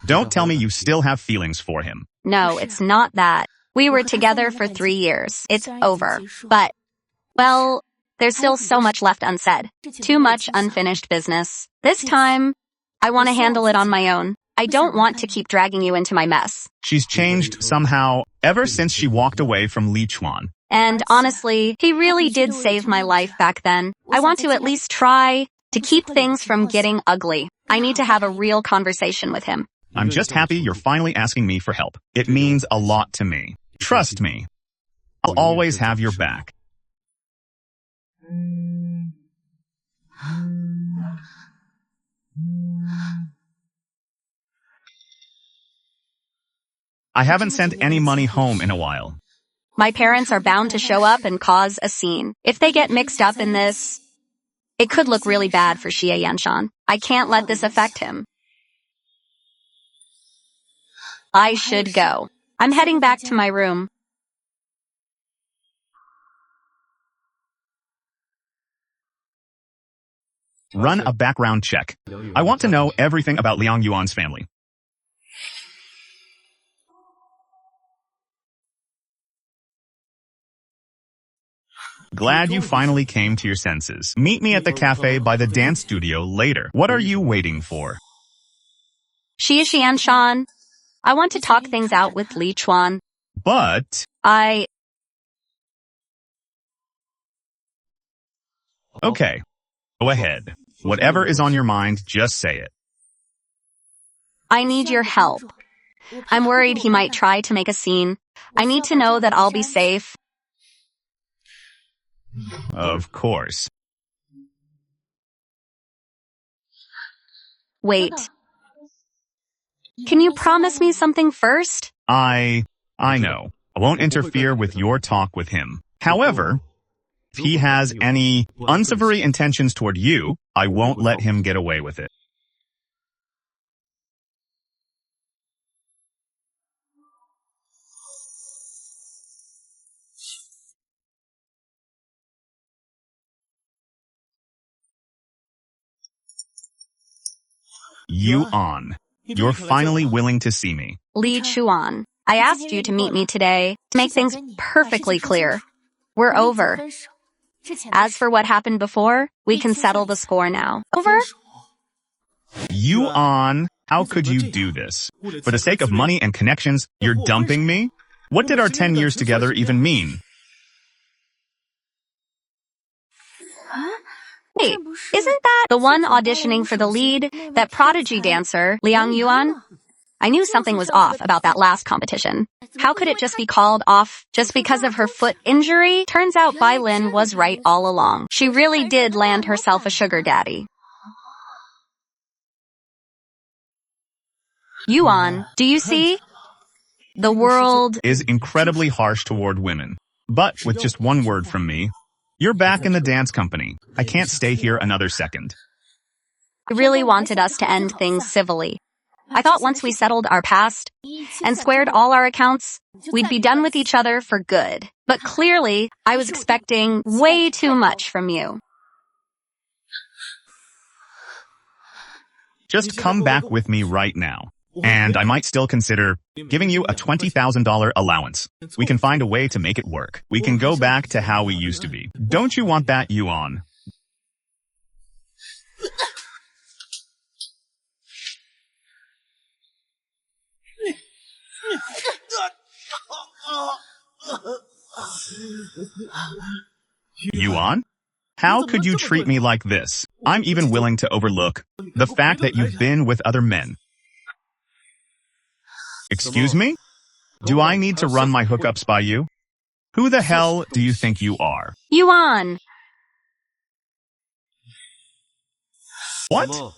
[SPEAKER 2] Don't tell me you still have feelings for him.
[SPEAKER 1] No, it's not that. We were together for 3 years. It's over. But, well, there's still so much left unsaid. Too much unfinished business. This time, I want to handle it on my own. I don't want to keep dragging you into my mess.
[SPEAKER 2] She's changed somehow ever since she walked away from Li Chuan.
[SPEAKER 1] And honestly, he really did save my life back then. I want to at least try to keep things from getting ugly. I need to have a real conversation with him.
[SPEAKER 2] I'm just happy you're finally asking me for help. It means a lot to me. Trust me. I'll always have your back. I haven't sent any money home in a while.
[SPEAKER 1] My parents are bound to show up and cause a scene. If they get mixed up in this, it could look really bad for Xie Yanshan. I can't let this affect him. I should go. I'm heading back to my room.
[SPEAKER 2] Run a background check. I want to know everything about Liang Yuan's family. Glad you finally came to your senses. Meet me at the cafe by the dance studio later. What are you waiting for?
[SPEAKER 1] Xie Yanshan, I want to talk things out with Li Chuan.
[SPEAKER 2] But... Okay, go ahead. Whatever is on your mind, just say it.
[SPEAKER 1] I need your help. I'm worried he might try to make a scene. I need to know that I'll be safe.
[SPEAKER 2] Of course.
[SPEAKER 1] Wait. Can you promise me something first?
[SPEAKER 2] I know. I won't interfere with your talk with him. However, if he has any unsavory intentions toward you, I won't let him get away with it. Yuan, you're finally willing to see me.
[SPEAKER 1] Li Chuan, I asked you to meet me today to make things perfectly clear. We're over. As for what happened before, we can settle the score now. Over?
[SPEAKER 2] Yuan, how could you do this? For the sake of money and connections, you're dumping me? What did our 10 years together even mean?
[SPEAKER 1] Hey, isn't that the one auditioning for the lead, that prodigy dancer, Liang Yuan? I knew something was off about that last competition. How could it just be called off just because of her foot injury? Turns out Bai Lin was right all along. She really did land herself a sugar daddy. Yuan, do you see? The world
[SPEAKER 2] is incredibly harsh toward women. But with just one word from me, you're back in the dance company. I can't stay here another second.
[SPEAKER 1] really wanted us to end things civilly. I thought once we settled our past and squared all our accounts, we'd be done with each other for good. But clearly, I was expecting way too much from you.
[SPEAKER 2] Just come back with me right now. And I might still consider giving you a $20,000 allowance. We can find a way to make it work. We can go back to how we used to be. Don't you want that, Yuan? Yuan? How could you treat me like this? I'm even willing to overlook the fact that you've been with other men. Excuse me? Do I need to run my hookups by you? Who the hell do you think you are?
[SPEAKER 1] Yuan!
[SPEAKER 2] What?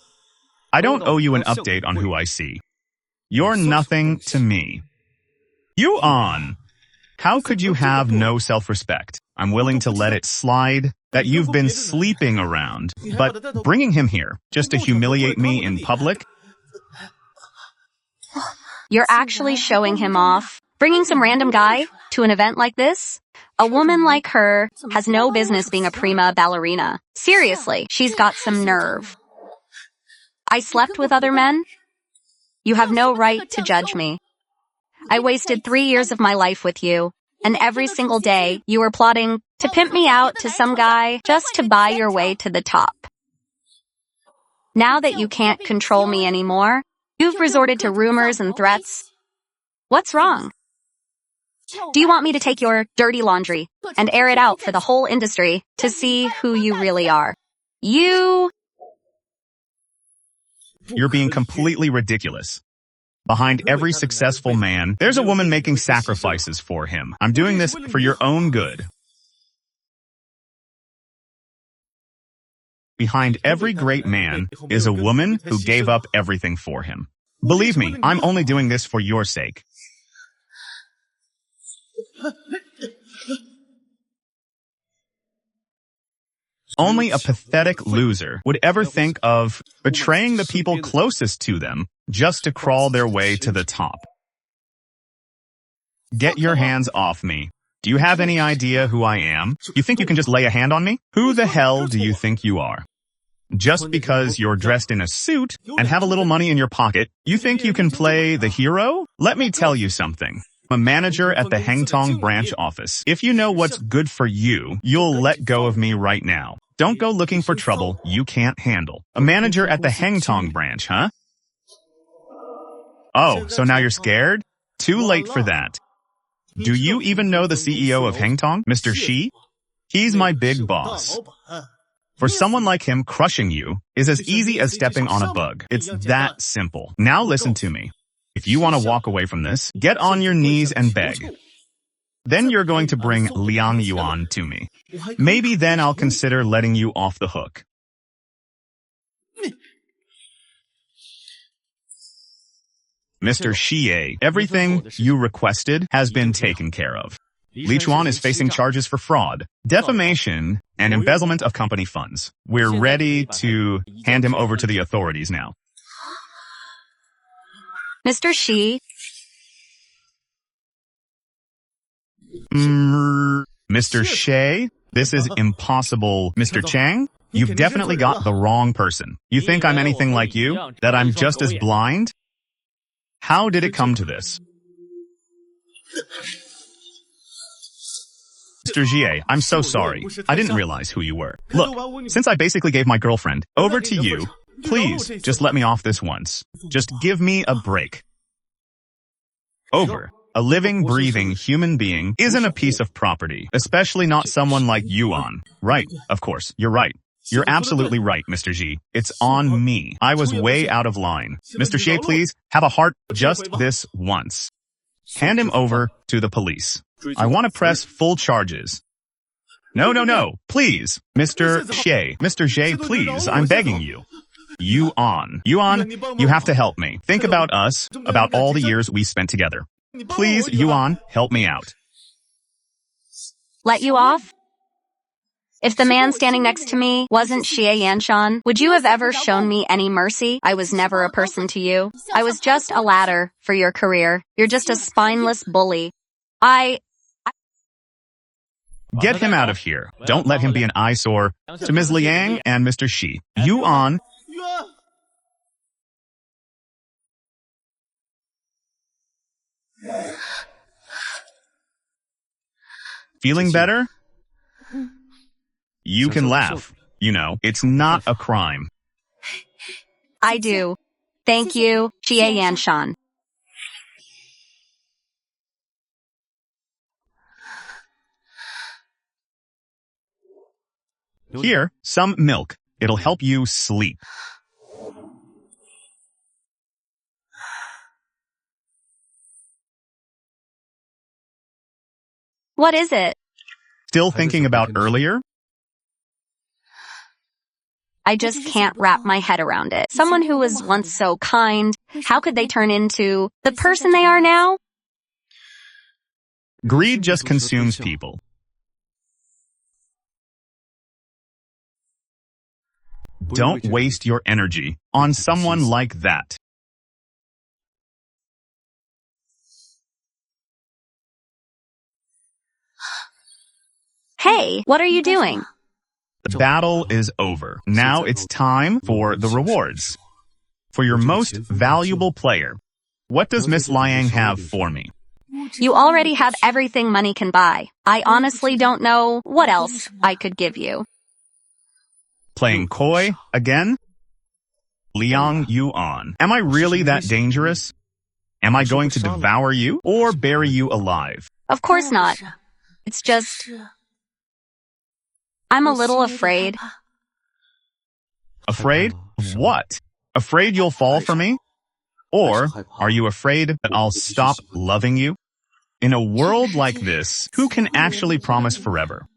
[SPEAKER 2] I don't owe you an update on who I see. You're nothing to me. Yuan! How could you have no self-respect? I'm willing to let it slide that you've been sleeping around, but bringing him here just to humiliate me in public?
[SPEAKER 1] You're actually showing him off. Bringing some random guy to an event like this? A woman like her has no business being a prima ballerina. Seriously, she's got some nerve. I slept with other men? You have no right to judge me. I wasted 3 years of my life with you, and every single day you were plotting to pimp me out to some guy just to buy your way to the top. Now that you can't control me anymore, you've resorted to rumors and threats. What's wrong? Do you want me to take your dirty laundry and air it out for the whole industry to see who you really are? You're
[SPEAKER 2] being completely ridiculous. Behind every successful man, there's a woman making sacrifices for him. I'm doing this for your own good. Behind every great man is a woman who gave up everything for him. Believe me, I'm only doing this for your sake. Only a pathetic loser would ever think of betraying the people closest to them just to crawl their way to the top. Get your hands off me. Do you have any idea who I am? You think you can just lay a hand on me? Who the hell do you think you are? Just because you're dressed in a suit and have a little money in your pocket, you think you can play the hero? Let me tell you something. I'm a manager at the Hengtong branch office. If you know what's good for you, you'll let go of me right now. Don't go looking for trouble you can't handle. A manager at the Hengtong branch, huh? Oh, so now you're scared? Too late for that. Do you even know the CEO of Hengtong, Mr. Shi? He's my big boss. For someone like him, crushing you is as easy as stepping on a bug. It's that simple. Now listen to me. If you want to walk away from this, get on your knees and beg. Then you're going to bring Liang Yuan to me. Maybe then I'll consider letting you off the hook. Mr. Xie, everything you requested has been taken care of. Li Chuan is facing charges for fraud, defamation, and embezzlement of company funds. We're ready to hand him over to the authorities now.
[SPEAKER 1] Mr. Shi,
[SPEAKER 2] Mr. Shea, this is impossible. Mr. Chang, you've definitely got the wrong person. You think I'm anything like you? That I'm just as blind? How did it come to this? Mr. Xie, I'm so sorry. I didn't realize who you were. Look, since I basically gave my girlfriend over to you, please just let me off this once. Just give me a break. Over. A living, breathing human being isn't a piece of property, especially not someone like Yuan. Right, of course, you're right. You're absolutely right, Mr. Xi. It's on me. I was way out of line. Mr. Xie, please, have a heart just this once. Hand him over to the police. I want to press full charges. No, please. Mr. Xie, please, I'm begging you. Yuan, you have to help me. Think about us, about all the years we spent together. Please, Yuan, help me out.
[SPEAKER 1] let you off? If the man standing next to me wasn't Xie Yanshan, would you have ever shown me any mercy? I was never a person to you. I was just a ladder for your career. You're just a spineless bully.
[SPEAKER 2] Get him out of here. Don't let him be an eyesore to Ms. Liang and Mr. Shi. Yuan. Feeling better? You can laugh. You know, it's not a crime.
[SPEAKER 1] I do. Thank you, Xie Yanshan.
[SPEAKER 2] Here, some milk. It'll help you sleep.
[SPEAKER 1] What is it?
[SPEAKER 2] Still thinking about earlier?
[SPEAKER 1] I just can't wrap my head around it. Someone who was once so kind, how could they turn into the person they are now?
[SPEAKER 2] Greed just consumes people. Don't waste your energy on someone like that.
[SPEAKER 1] Hey, what are you doing?
[SPEAKER 2] The battle is over. Now it's time for the rewards. For your most valuable player, what does Miss Liang have for me?
[SPEAKER 1] You already have everything money can buy. I honestly don't know what else I could give you.
[SPEAKER 2] Playing coy again? Liang Yuan. Am I really that dangerous? Am I going to devour you or bury you alive?
[SPEAKER 1] Of course not. It's just, I'm a little afraid.
[SPEAKER 2] Afraid of what? Afraid you'll fall for me? Or are you afraid that I'll stop loving you? In a world like this, who can actually promise forever?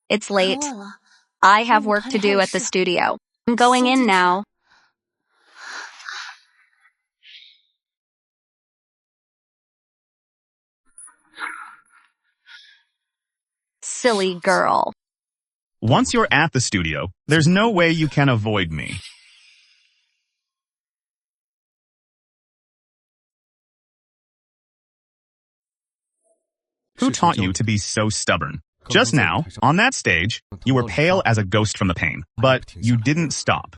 [SPEAKER 1] It's late. I have work to do at the studio. I'm going in now. Silly girl.
[SPEAKER 2] Once you're at the studio, there's no way you can avoid me. Who taught you to be so stubborn? Just now, on that stage, you were pale as a ghost from the pain, but you didn't stop.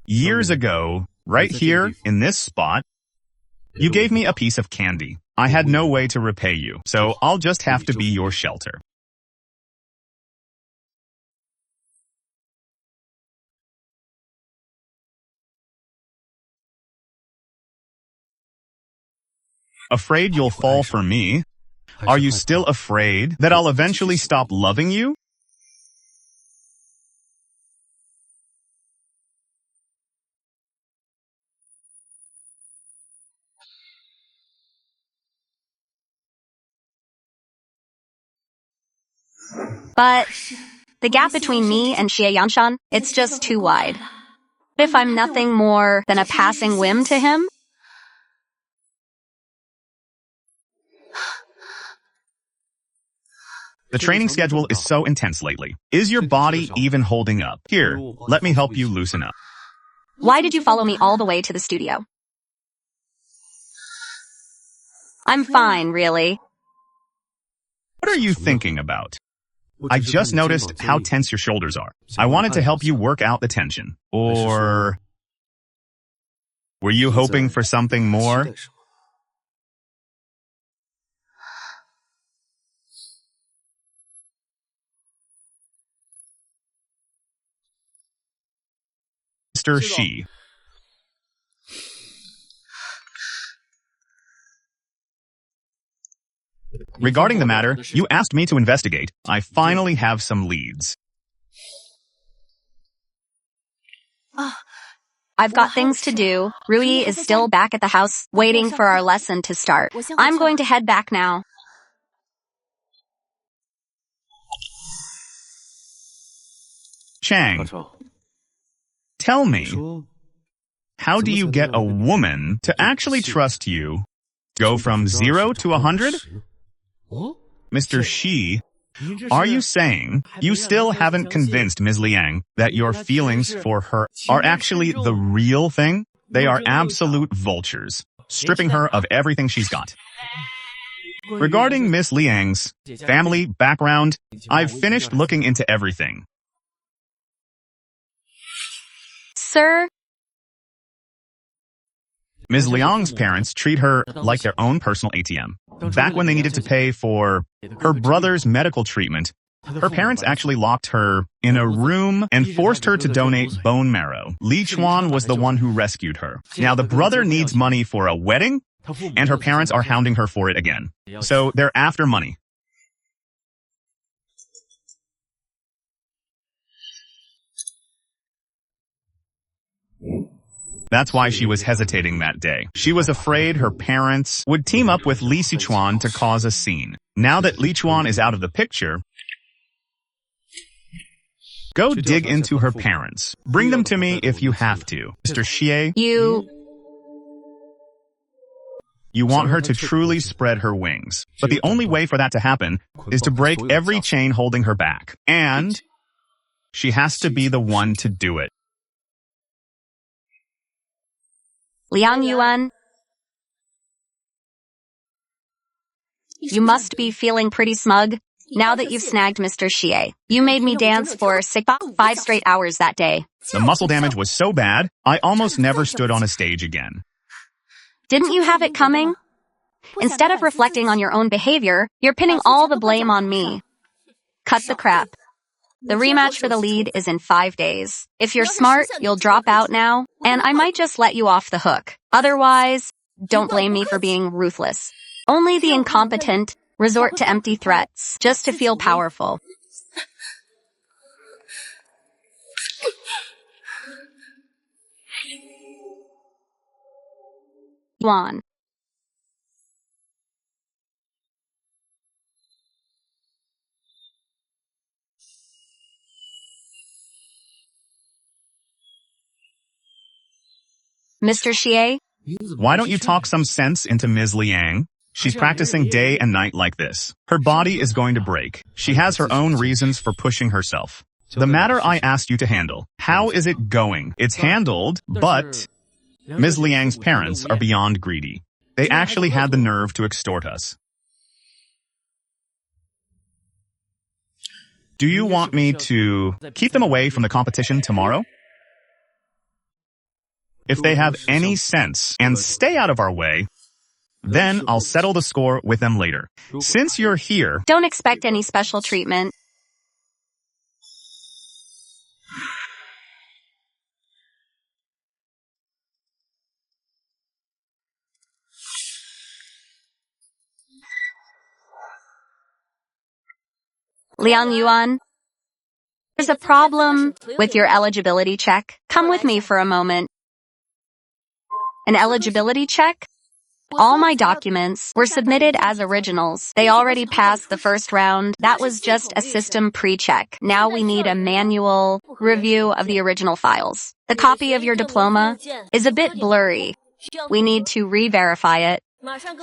[SPEAKER 2] Years ago, right here, in this spot, you gave me a piece of candy. I had no way to repay you, so I'll just have to be your shelter. Afraid you'll fall for me? Are you still afraid that I'll eventually stop loving you?
[SPEAKER 1] But the gap between me and Xie Yanshan, it's just too wide. If I'm nothing more than a passing whim to him,
[SPEAKER 2] the training schedule is so intense lately. Is your body even holding up? Here, let me help you loosen up.
[SPEAKER 1] why did you follow me all the way to the studio? I'm fine, really.
[SPEAKER 2] What are you thinking about? I just noticed how tense your shoulders are. I wanted to help you work out the tension. Or were you hoping for something more? Mr. Shi. Regarding the matter, you asked me to investigate. I finally have some leads.
[SPEAKER 1] I've got things to do. Rui is still back at the house, waiting for our lesson to start. I'm going to head back now.
[SPEAKER 2] Chang, tell me, how do you get a woman to actually trust you? Go from 0 to 100? Mr. Shi, are you saying you still haven't convinced Ms. Liang that your feelings for her are actually the real thing? They are absolute vultures, stripping her of everything she's got. Regarding Miss Liang's family background, I've finished looking into everything.
[SPEAKER 1] Sir?
[SPEAKER 2] Ms. Liang's parents treat her like their own personal ATM. Back when they needed to pay for her brother's medical treatment, Her parents actually locked her in a room and forced her to donate bone marrow. Li Chuan was the one who rescued her. Now the brother needs money for a wedding, and her parents are hounding her for it again. So they're after money. That's why she was hesitating that day. She was afraid her parents would team up with Li Sichuan to cause a scene. Now that Li Chuan is out of the picture, go dig into her parents. Bring them to me if you have to. Mr. Xie, you want her to truly spread her wings. But the only way for that to happen is to break every chain holding her back. And she has to be the one to do it.
[SPEAKER 1] Liang Yuan, you must be feeling pretty smug now that you've snagged Mr. Xie. You made me dance for 5 straight hours that day.
[SPEAKER 2] The muscle damage was so bad, I almost never stood on a stage again.
[SPEAKER 1] Didn't you have it coming? Instead of reflecting on your own behavior, you're pinning all the blame on me. Cut the crap. The rematch for the lead is in 5 days. If you're smart, you'll drop out now, and I might just let you off the hook. Otherwise, don't blame me for being ruthless. Only the incompetent resort to empty threats just to feel powerful. Yuan. Mr. Xie?
[SPEAKER 2] Why don't you talk some sense into Ms. Liang? She's practicing day and night like this. Her body is going to break. She has her own reasons for pushing herself. The matter I asked you to handle, how is it going? It's handled, but Ms. Liang's parents are beyond greedy. They actually had the nerve to extort us. Do you want me to keep them away from the competition tomorrow? If they have any sense and stay out of our way, then I'll settle the score with them later. Since you're here,
[SPEAKER 1] Don't expect any special treatment. Liang Yuan, there's a problem with your eligibility check. Come with me for a moment. An eligibility check? All my documents were submitted as originals. They already passed the first round. That was just a system pre-check. Now we need a manual review of the original files. The copy of your diploma is a bit blurry. We need to re-verify it.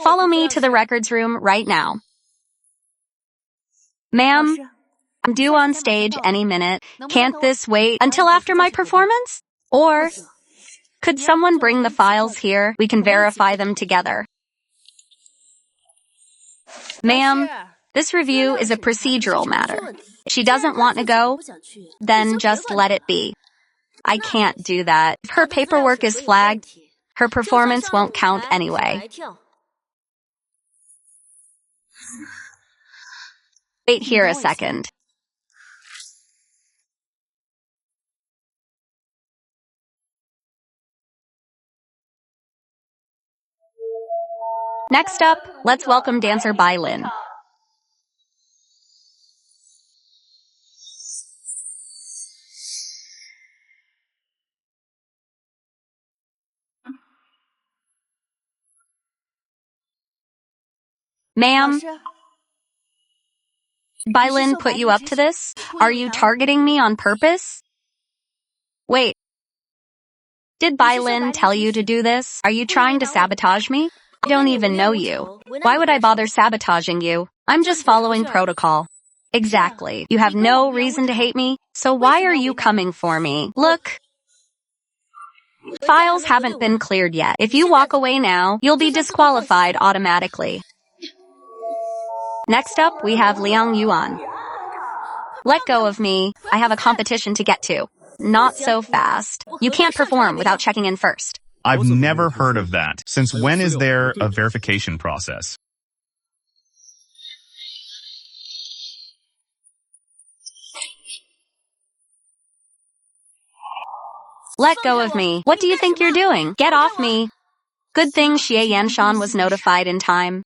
[SPEAKER 1] Follow me to the records room right now. Ma'am, I'm due on stage any minute. Can't this wait until after my performance? Or could someone bring the files here? We can verify them together. Ma'am, this review is a procedural matter. If she doesn't want to go, then just let it be. I can't do that. If her paperwork is flagged, her performance won't count anyway. Wait here a second. Next up, let's welcome dancer Bailin. Ma'am, Bailin put you up to this? Are you targeting me on purpose? Wait. Did Bailin tell you to do this? Are you trying to sabotage me? I don't even know you. Why would I bother sabotaging you? I'm just following protocol. Exactly. You have no reason to hate me, so why are you coming for me? Look. Files haven't been cleared yet. If you walk away now, you'll be disqualified automatically. Next up, we have Liang Yuan. Let go of me. I have a competition to get to. Not so fast. You can't perform without checking in first.
[SPEAKER 2] I've never heard of that. Since when is there a verification process?
[SPEAKER 1] Let go of me. What do you think you're doing? Get off me. Good thing Xie Yanshan was notified in time.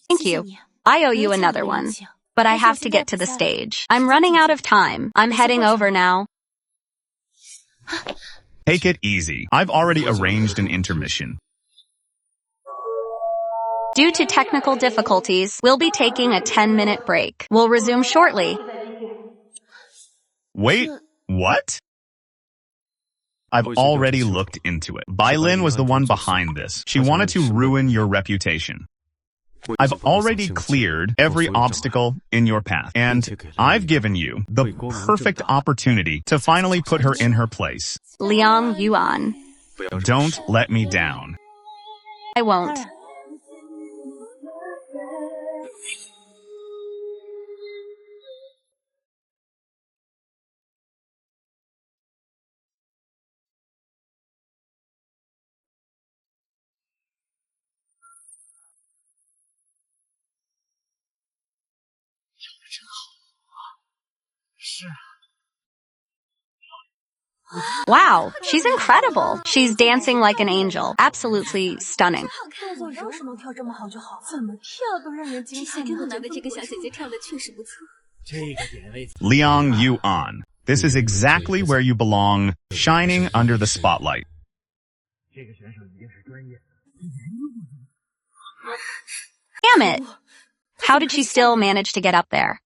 [SPEAKER 1] Thank you. I owe you another one. But I have to get to the stage. I'm running out of time. I'm heading over now.
[SPEAKER 2] Take it easy. I've already arranged an intermission.
[SPEAKER 1] Due to technical difficulties, we'll be taking a 10-minute break. We'll resume shortly.
[SPEAKER 2] Wait, what? I've already looked into it. Ballerina was the one behind this. She wanted to ruin your reputation. I've already cleared every obstacle in your path, and I've given you the perfect opportunity to finally put her in her place.
[SPEAKER 1] Liang Yuan.
[SPEAKER 2] Don't let me down.
[SPEAKER 1] I won't. Wow, she's incredible. She's dancing like an angel. Absolutely stunning.
[SPEAKER 2] Liang Yuan, this is exactly where you belong, shining under the spotlight.
[SPEAKER 1] Damn it! How did she still manage to get up there?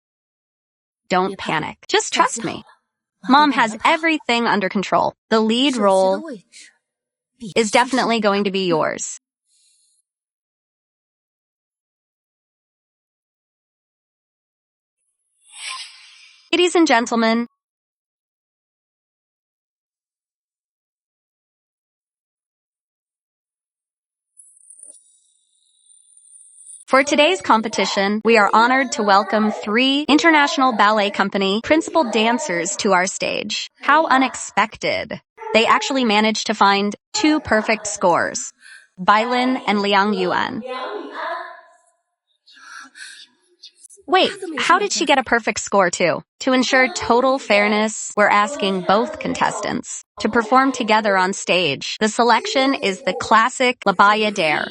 [SPEAKER 1] Don't panic. Just trust me. Mom has everything under control. The lead role is definitely going to be yours. Ladies and gentlemen, for today's competition, we are honored to welcome 3 International Ballet Company principal dancers to our stage. How unexpected. They actually managed to find 2 perfect scores, Bailin and Liang Yuan. Wait, how did she get a perfect score too? To ensure total fairness, we're asking both contestants to perform together on stage. The selection is the classic La Bayadere.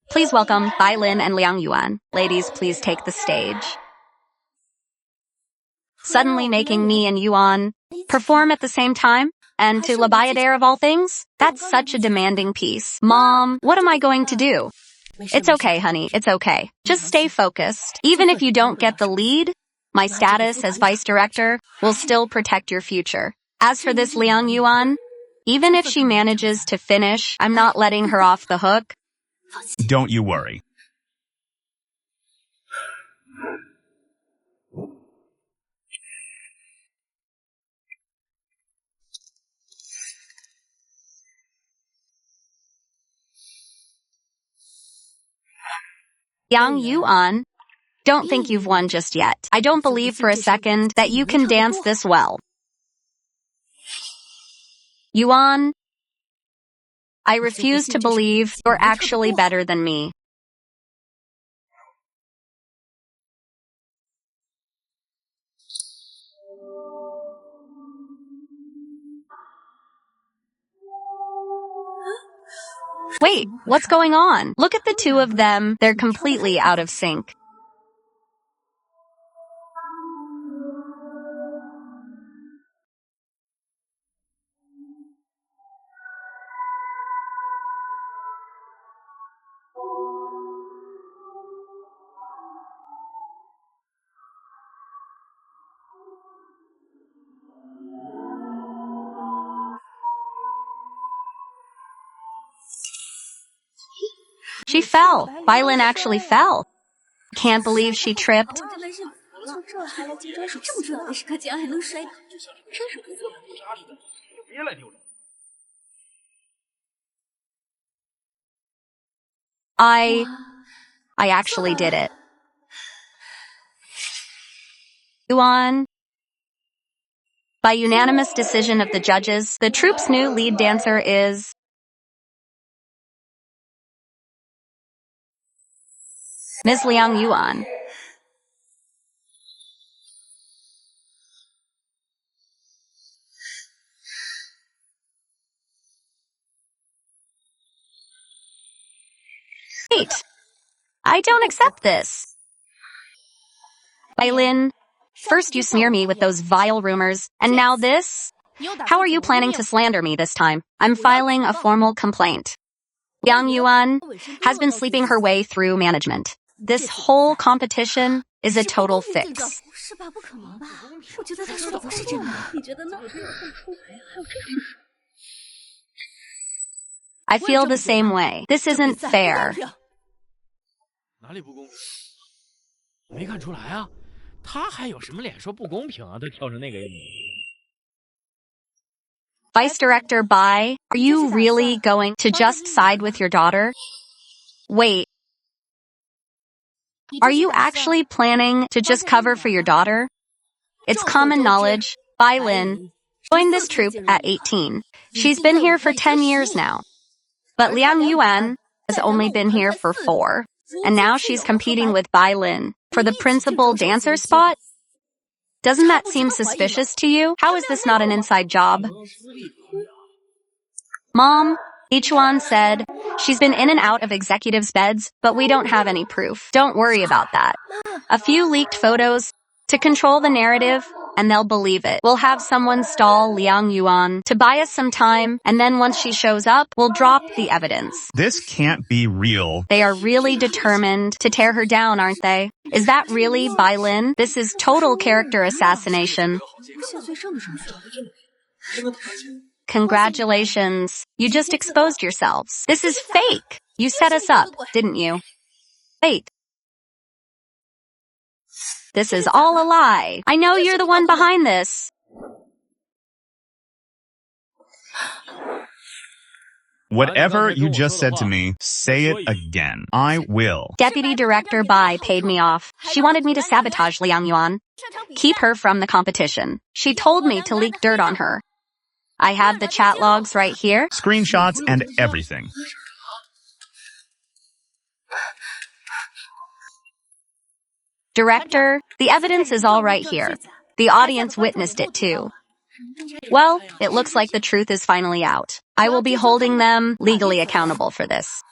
[SPEAKER 1] Please welcome Bailin and Liang Yuan. Ladies, please take the stage. Suddenly making me and Yuan perform at the same time? And to La Bayadere of all things? That's such a demanding piece. Mom, what am I going to do? It's okay, honey. It's okay. Just stay focused. Even if you don't get the lead, my status as vice director will still protect your future. As for this Liang Yuan, even if she manages to finish, I'm not letting her off the hook.
[SPEAKER 2] Don't you worry.
[SPEAKER 1] Liang Yuan, don't think you've won just yet. I don't believe for a second that you can dance this well. Yuan, I refuse to believe you're actually better than me. Wait, what's going on? Look at the 2 of them. They're completely out of sync. She fell. Bailin actually fell. Can't believe she tripped. I actually did it. Yuan. By unanimous decision of the judges, the troupe's new lead dancer is Ms. Liang Yuan. Wait, I don't accept this. Bailin, first you smear me with those vile rumors, and now this? How are you planning to slander me this time? I'm filing a formal complaint. Liang Yuan has been sleeping her way through management. This whole competition is a total fix. I feel the same way. This isn't fair. Vice Director Bai, are you really going to just side with your daughter? Wait. Are you actually planning to just cover for your daughter? It's common knowledge, Bai Lin joined this troupe at 18. She's been here for 10 years now. But Liang Yuan has only been here for 4. And now she's competing with Bai Lin for the principal dancer spot? Doesn't that seem suspicious to you? How is this not an inside job? Mom, Ichuan said, she's been in and out of executives' beds, but we don't have any proof. Don't worry about that. A few leaked photos to control the narrative, and they'll believe it. We'll have someone stall Liang Yuan to buy us some time, and then once she shows up, we'll drop the evidence.
[SPEAKER 2] This can't be real.
[SPEAKER 1] They are really determined to tear her down, aren't they? Is that really Bai Lin? This is total character assassination. Congratulations. You just exposed yourselves. This is fake. You set us up, didn't you? Wait. This is all a lie. I know you're the one behind this.
[SPEAKER 2] Whatever you just said to me, say it again. I will.
[SPEAKER 1] Deputy Director Bai paid me off. She wanted me to sabotage Liang Yuan. Keep her from the competition. She told me to leak dirt on her. I have the chat logs right here.
[SPEAKER 2] Screenshots and everything.
[SPEAKER 1] Director, the evidence is all right here. The audience witnessed it too. Well, it looks like the truth is finally out. I will be holding them legally accountable for this.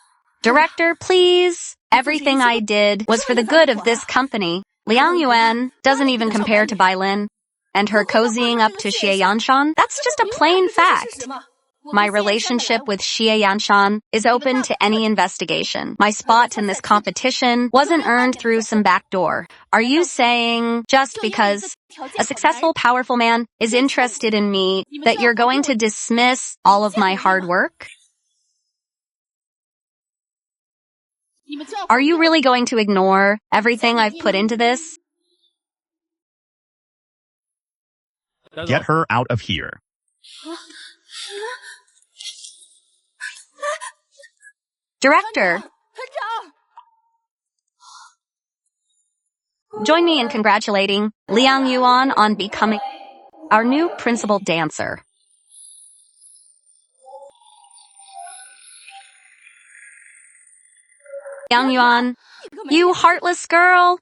[SPEAKER 1] Director, please. Everything I did was for the good of this company. Liang Yuan doesn't even compare to Bai Lin. And her cozying up to Xie Yanshan, that's just a plain fact. My relationship with Xie Yanshan is open to any investigation. My spot in this competition wasn't earned through some back door. Are you saying just because a successful, powerful man is interested in me that you're going to dismiss all of my hard work? Are you really going to ignore everything I've put into this?
[SPEAKER 2] Get her out of here.
[SPEAKER 1] Director, join me in congratulating Liang Yuan on becoming our new principal dancer. Liang Yuan, you heartless girl.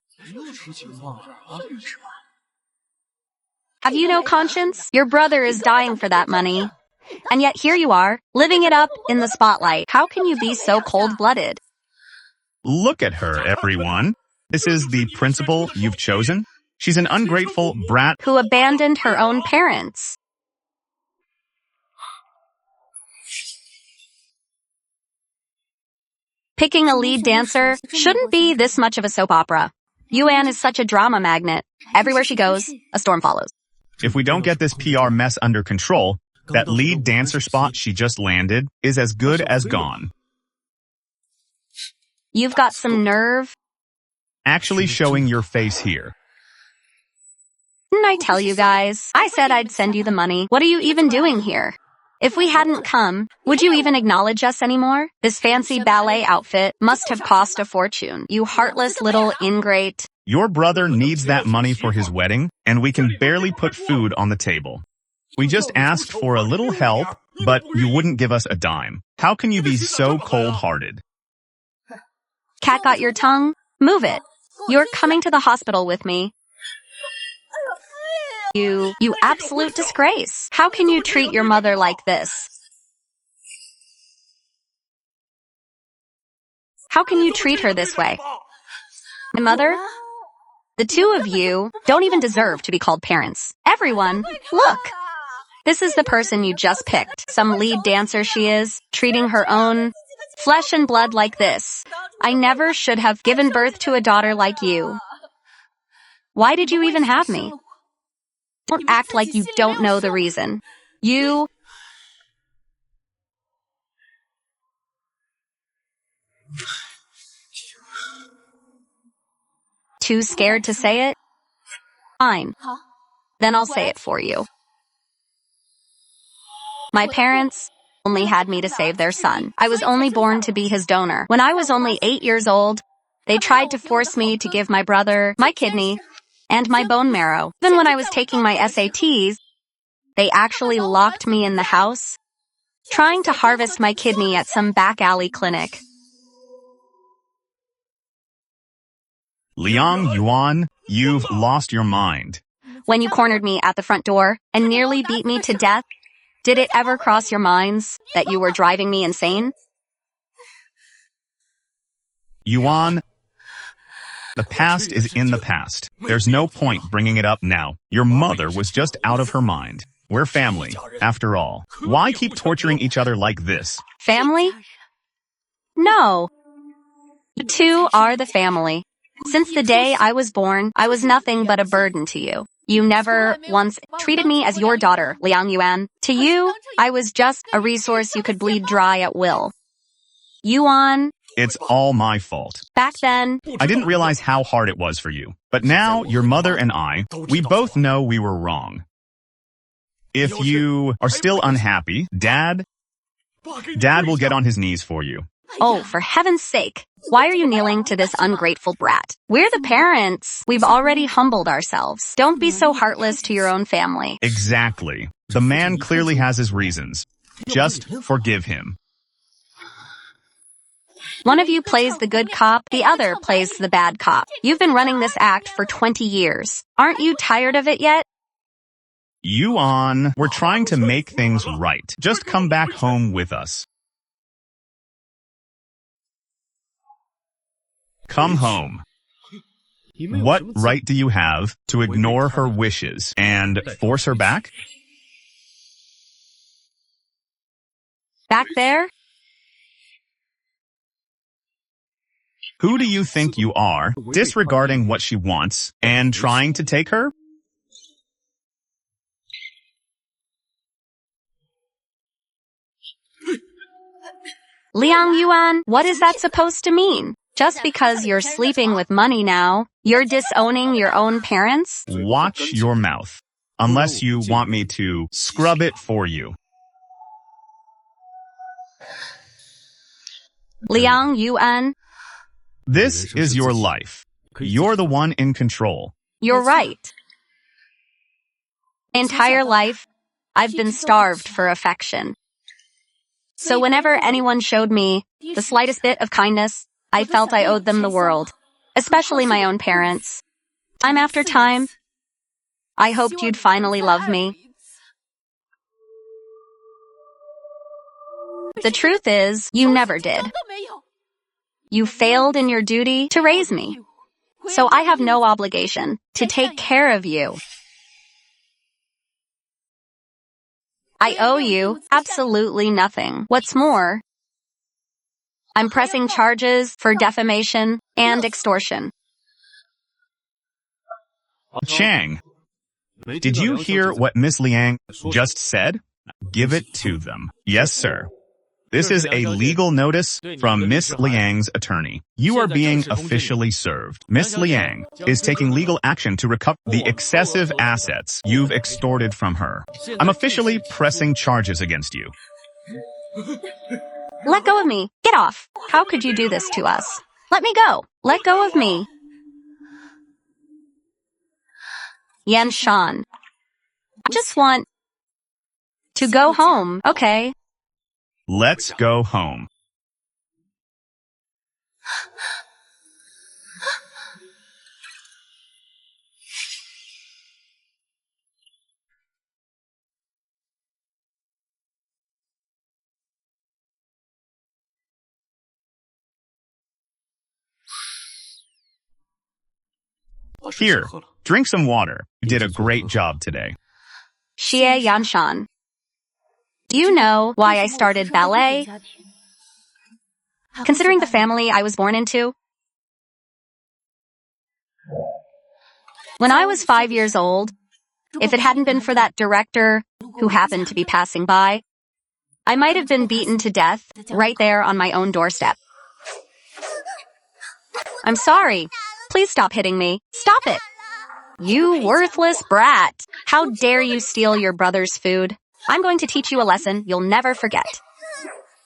[SPEAKER 1] Have you no conscience? Your brother is dying for that money. And yet here you are, living it up in the spotlight. How can you be so cold-blooded?
[SPEAKER 2] Look at her, everyone. This is the principal you've chosen. She's an ungrateful brat
[SPEAKER 1] who abandoned her own parents. Picking a lead dancer shouldn't be this much of a soap opera. Yuan is such a drama magnet. Everywhere she goes, a storm follows.
[SPEAKER 2] If we don't get this PR mess under control, that lead dancer spot she just landed is as good as gone.
[SPEAKER 1] You've got some nerve.
[SPEAKER 2] Actually showing your face here.
[SPEAKER 1] Didn't I tell you guys? I said I'd send you the money. What are you even doing here? If we hadn't come, would you even acknowledge us anymore? This fancy ballet outfit must have cost a fortune. You heartless little ingrate.
[SPEAKER 2] Your brother needs that money for his wedding, and we can barely put food on the table. We just asked for a little help, but you wouldn't give us a dime. How can you be so cold-hearted?
[SPEAKER 1] Cat got your tongue? Move it. You're coming to the hospital with me. You absolute disgrace. How can you treat your mother like this? How can you treat her this way? My mother? The two of you don't even deserve to be called parents. Everyone, look. This is the person you just picked. Some lead dancer she is, treating her own flesh and blood like this. I never should have given birth to a daughter like you. Why did you even have me? Don't act like you don't know the reason. You... Too scared to say it? Fine. Then I'll say it for you. My parents only had me to save their son. I was only born to be his donor. When I was only 8 years old, they tried to force me to give my brother my kidney and my bone marrow. Even when I was taking my SATs, they actually locked me in the house, trying to harvest my kidney at some back alley clinic.
[SPEAKER 2] Liang Yuan, you've lost your mind.
[SPEAKER 1] When you cornered me at the front door and nearly beat me to death, did it ever cross your minds that you were driving me insane?
[SPEAKER 2] Yuan, the past is in the past. There's no point bringing it up now. Your mother was just out of her mind. We're family, after all. Why keep torturing each other like this?
[SPEAKER 1] Family? No. You two are the family. Since the day I was born, I was nothing but a burden to you. You never once treated me as your daughter, Liang Yuan. To you, I was just a resource you could bleed dry at will. Yuan.
[SPEAKER 2] It's all my fault.
[SPEAKER 1] Back then,
[SPEAKER 2] I didn't realize how hard it was for you. But now, your mother and we both know we were wrong. If you are still unhappy, Dad will get on his knees for you.
[SPEAKER 1] Oh, for heaven's sake. Why are you kneeling to this ungrateful brat? We're the parents. We've already humbled ourselves. Don't be so heartless to your own family.
[SPEAKER 2] Exactly. The man clearly has his reasons. Just forgive him.
[SPEAKER 1] One of you plays the good cop, the other plays the bad cop. You've been running this act for 20 years. Aren't you tired of it yet?
[SPEAKER 2] Yuan, we're trying to make things right. Just come back home with us. Come home. What right do you have to ignore her wishes and force her back?
[SPEAKER 1] Back there?
[SPEAKER 2] Who do you think you are, disregarding what she wants and trying to take her?
[SPEAKER 1] Liang Yuan, what is that supposed to mean? Just because you're sleeping with money now, you're disowning your own parents?
[SPEAKER 2] Watch your mouth, unless you want me to scrub it for you.
[SPEAKER 1] Liang Yuan?
[SPEAKER 2] This is your life. You're the one in control.
[SPEAKER 1] You're right. My entire life, I've been starved for affection. So whenever anyone showed me the slightest bit of kindness, I felt I owed them the world, especially my own parents. Time after time, I hoped you'd finally love me. The truth is, you never did. You failed in your duty to raise me. So I have no obligation to take care of you. I owe you absolutely nothing. What's more, I'm pressing charges for defamation and extortion.
[SPEAKER 2] Chang, did you hear what Miss Liang just said? Give it to them. Yes, sir. This is a legal notice from Miss Liang's attorney. You are being officially served. Miss Liang is taking legal action to recover the excessive assets you've extorted from her. I'm officially pressing charges against you.
[SPEAKER 1] Let go of me. Get off. How could you do this to us? Let me go. Let go of me. Yan Shan. I just want to go home, okay?
[SPEAKER 2] Let's go home. Here, drink some water. You did a great job today.
[SPEAKER 1] Xie Yanshan. Do you know why I started ballet? Considering the family I was born into? When I was 5 years old, if it hadn't been for that director who happened to be passing by, I might have been beaten to death right there on my own doorstep. I'm sorry. Please stop hitting me. Stop it. You worthless brat. How dare you steal your brother's food? I'm going to teach you a lesson you'll never forget.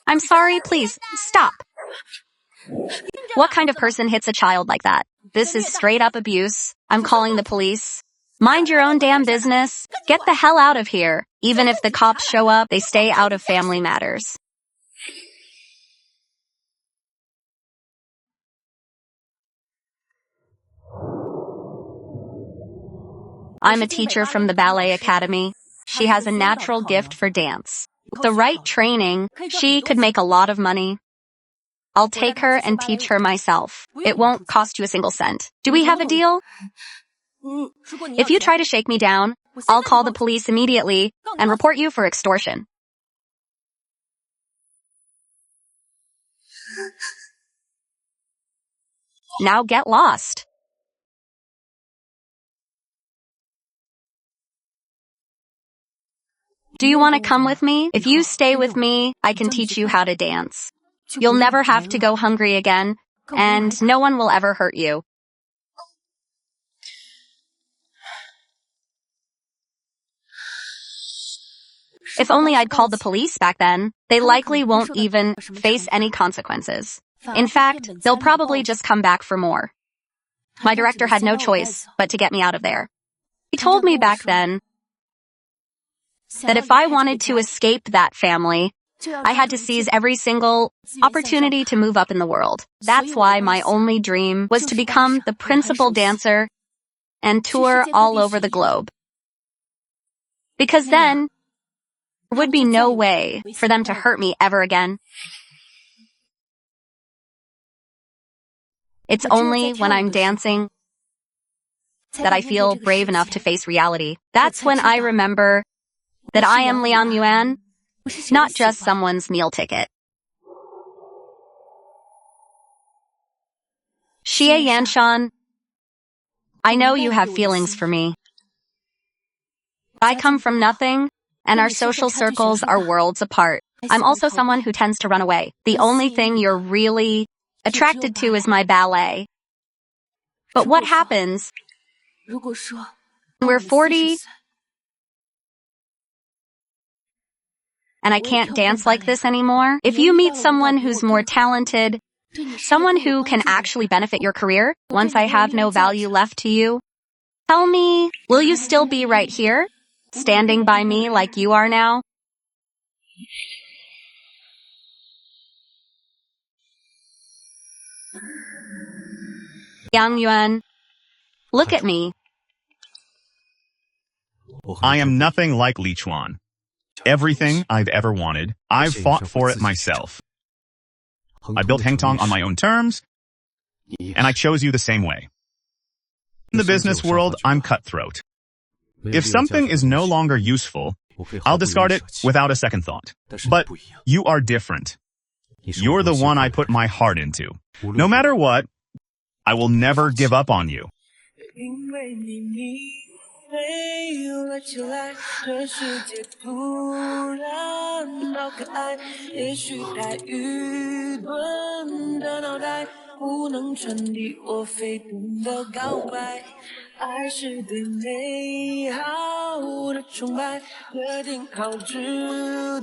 [SPEAKER 1] I'm sorry, please, stop. What kind of person hits a child like that? This is straight up abuse. I'm calling the police. Mind your own damn business. Get the hell out of here. Even if the cops show up, they stay out of family matters. I'm a teacher from the ballet academy. She has a natural gift for dance. With the right training, she could make a lot of money. I'll take her and teach her myself. It won't cost you a single cent. Do we have a deal? If you try to shake me down, I'll call the police immediately and report you for extortion. Now get lost. Do you want to come with me? If you stay with me, I can teach you how to dance. You'll never have to go hungry again, and no one will ever hurt you. If only I'd called the police back then, they likely won't even face any consequences. In fact, they'll probably just come back for more. My director had no choice but to get me out of there. He told me back then that if I wanted to escape that family, I had to seize every single opportunity to move up in the world. That's why my only dream was to become the principal dancer and tour all over the globe. Because then, there would be no way for them to hurt me ever again. It's only when I'm dancing that I feel brave enough to face reality. That's when I remember that I am Liang Yuan, not just someone's meal ticket. Xie Yanshan, I know you have feelings for me. I come from nothing, and our social circles are worlds apart. I'm also someone who tends to run away. The only thing you're really attracted to is my ballet. But what happens when we're 40 and I can't dance like this anymore? If you meet someone who's more talented, someone who can actually benefit your career, once I have no value left to you, tell me, will you still be right here, standing by me like you are now? Yang Yuan, look at me.
[SPEAKER 2] I am nothing like Li Chuan. Everything I've ever wanted, I've fought for it myself. I built Hengtong on my own terms, and I chose you the same way. In the business world, I'm cutthroat. If something is no longer useful, I'll discard it without a second thought. But you are different. You're the one I put my heart into. No matter what, I will never give up on you.
[SPEAKER 4] 因为飞了起来，这世界突然好可爱。也许太愚钝的脑袋不能传递我沸腾的告白。爱是对美好的崇拜，约定好只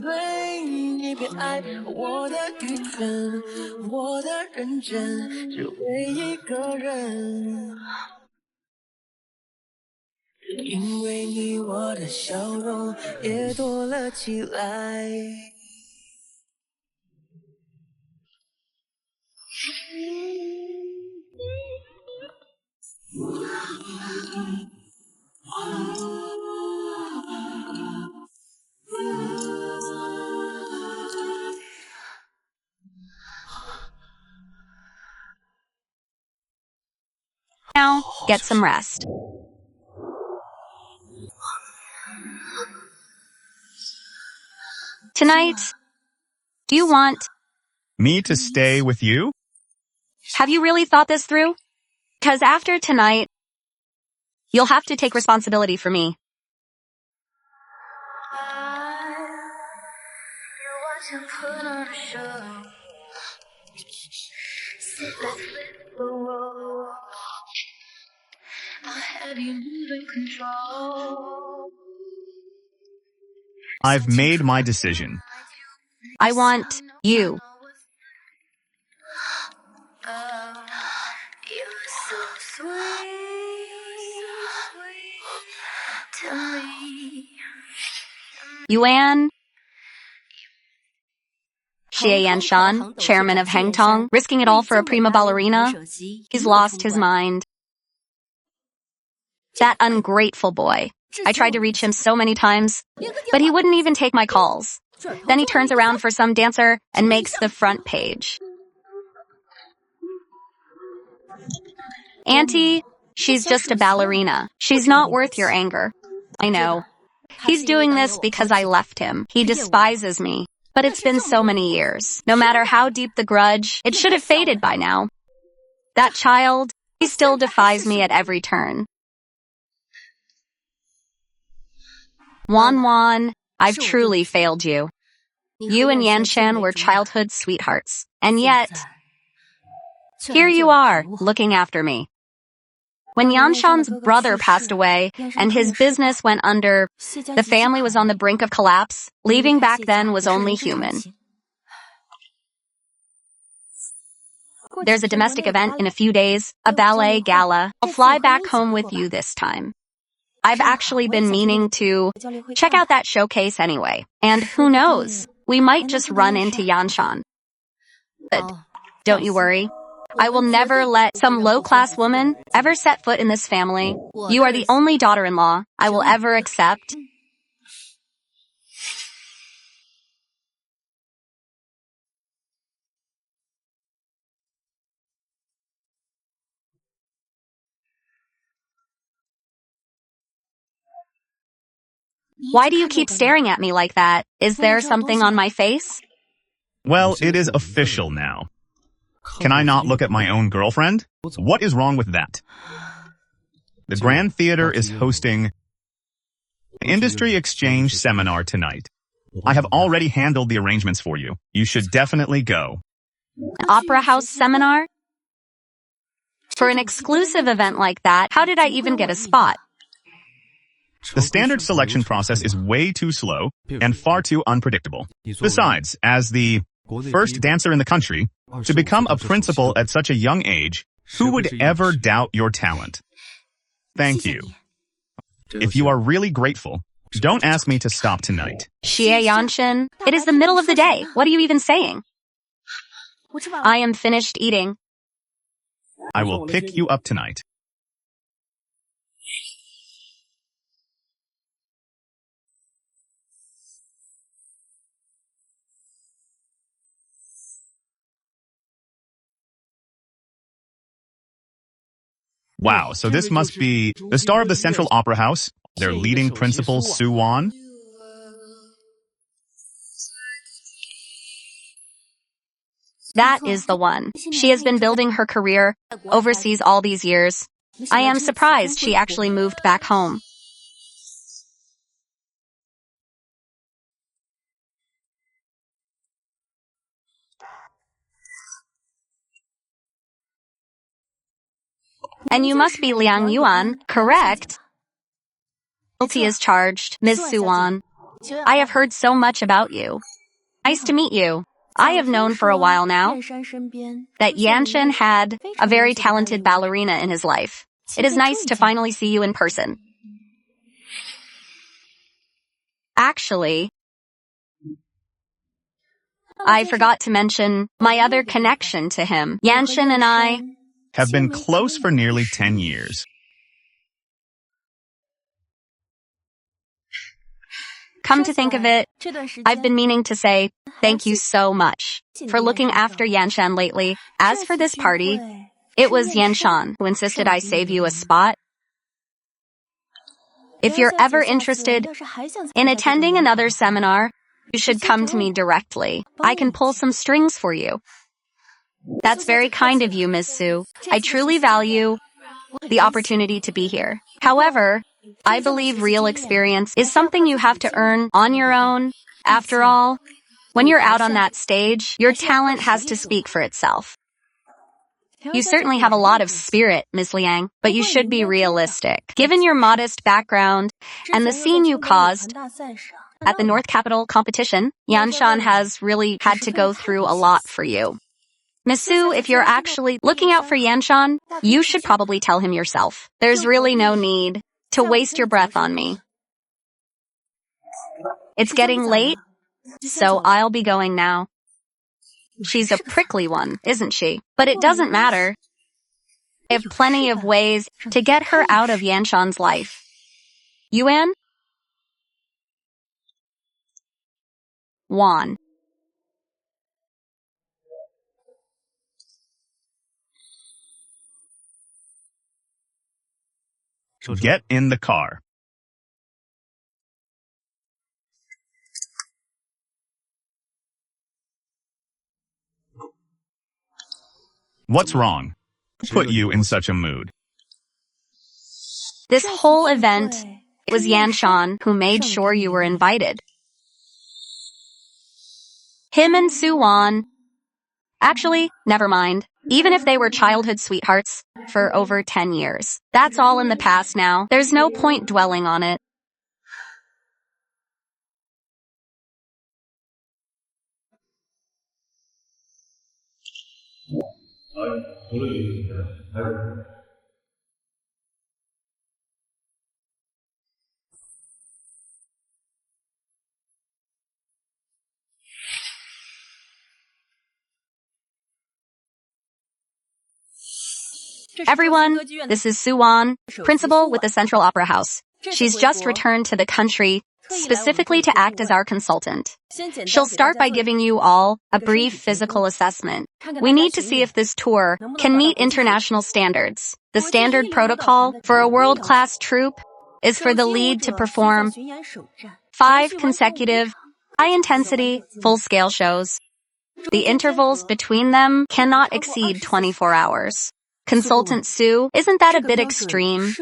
[SPEAKER 4] 对你偏爱。我的愚蠢，我的认真，只为一个人。因为你，我的笑容也多了起来。
[SPEAKER 1] Now, get some rest. Tonight, do you want...
[SPEAKER 2] Me to stay with you?
[SPEAKER 1] Have you really thought this through? Because after tonight, you'll have to take responsibility for me.
[SPEAKER 2] I've made my decision.
[SPEAKER 1] I want you. Yuan Xie Yanshan, chairman of Hangtong, risking it all for a prima ballerina. He's lost his mind. That ungrateful boy. I tried to reach him so many times, but he wouldn't even take my calls. Then he turns around for some dancer and makes the front page. Auntie, she's just a ballerina. She's not worth your anger. I know. He's doing this because I left him. He despises me. But it's been so many years. No matter how deep the grudge, it should have faded by now. That child, he still defies me at every turn. Wan, I've truly failed you. You and Yanshan were childhood sweethearts. And yet, here you are, looking after me. When Yanshan's brother passed away and his business went under, the family was on the brink of collapse. Leaving back then was only human. There's a domestic event in a few days, a ballet gala. I'll fly back home with you this time. I've actually been meaning to check out that showcase anyway. And who knows, we might just run into Yanshan. But don't you worry. I will never let some low-class woman ever set foot in this family. You are the only daughter-in-law I will ever accept. Why do you keep staring at me like that? Is there something on my face?
[SPEAKER 2] Well, it is official now. Can I not look at my own girlfriend? What is wrong with that? The Grand Theater is hosting an industry exchange seminar tonight. I have already handled the arrangements for you. You should definitely go.
[SPEAKER 1] An opera house seminar? For an exclusive event like that, how did I even get a spot?
[SPEAKER 2] The standard selection process is way too slow and far too unpredictable. Besides, as the first dancer in the country, to become a principal at such a young age, who would ever doubt your talent? Thank you. If you are really grateful, don't ask me to stop tonight.
[SPEAKER 1] Xie Yanshan, it is the middle of the day. What are you even saying? I am finished eating.
[SPEAKER 2] I will pick you up tonight. Wow, so this must be the star of the Central Opera House, their leading principal, Su Wan.
[SPEAKER 1] That is the one. She has been building her career overseas all these years. I am surprised she actually moved back home. And you must be Liang Yuan, correct? Guilty is charged, Ms. Suwan. I have heard so much about you. Nice to meet you. I have known for a while now that Yanshan had a very talented ballerina in his life. It is nice to finally see you in person. Actually, I forgot to mention my other connection to him. Yanshan and I
[SPEAKER 2] have been close for nearly 10 years.
[SPEAKER 1] Come to think of it, I've been meaning to say thank you so much for looking after Yanshan lately. As for this party, It was Yanshan who insisted I save you a spot. If you're ever interested in attending another seminar, you should come to me directly. I can pull some strings for you. That's very kind of you, Ms. Su. I truly value the opportunity to be here. However, I believe real experience is something you have to earn on your own. After all, when you're out on that stage, your talent has to speak for itself. You certainly have a lot of spirit, Ms. Liang, but you should be realistic. Given your modest background and the scene you caused at the North Capital competition, Yanshan has really had to go through a lot for you. Ms. Su, if you're actually looking out for Yanshan, you should probably tell him yourself. There's really no need to waste your breath on me. It's getting late, so I'll be going now. She's a prickly one, isn't she? But it doesn't matter. I have plenty of ways to get her out of Yanshan's life. Yuan? Wan.
[SPEAKER 2] Get in the car. What's wrong? Who put you in such a mood?
[SPEAKER 1] This whole event, it was Yanshan who made sure you were invited. Him and Su Wan. Actually, never mind. Even if they were childhood sweethearts for over 10 years. That's all in the past now. There's no point dwelling on it. Everyone, this is Su Wan, principal with the Central Opera House. She's just returned to the country specifically to act as our consultant. She'll start by giving you all a brief physical assessment. We need to see if this tour can meet international standards. The standard protocol for a world-class troupe is for the lead to perform 5 consecutive, high-intensity, full-scale shows. The intervals between them cannot exceed 24 hours. Consultant Su, isn't that a bit extreme?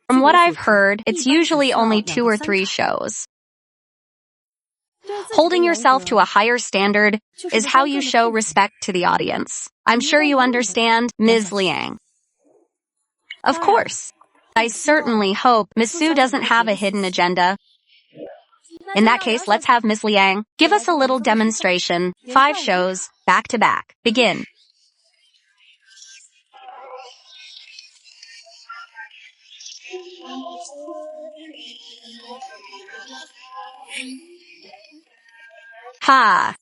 [SPEAKER 1] From what I've heard, it's usually only 2 or 3 shows. Holding yourself to a higher standard is how you show respect to the audience. I'm sure you understand, Ms. Liang. Of course. I certainly hope Ms. Su doesn't have a hidden agenda. In that case, let's have Ms. Liang give us a little demonstration. 5 shows, back to back. Begin. Ha!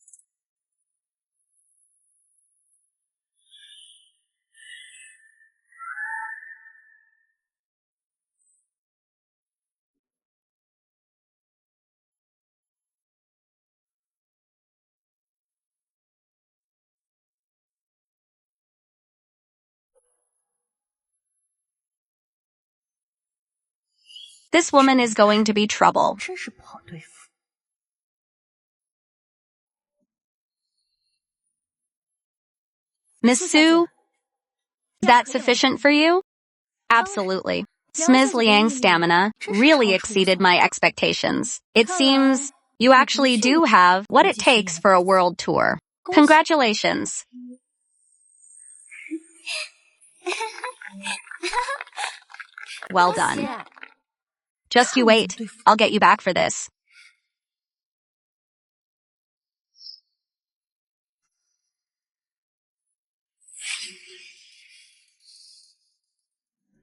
[SPEAKER 1] This woman is going to be trouble. Miss Su, is that sufficient for you? Absolutely. Ms. Liang's stamina really exceeded my expectations. It seems you actually do have what it takes for a world tour. Congratulations. Well done. Just you wait. I'll get you back for this.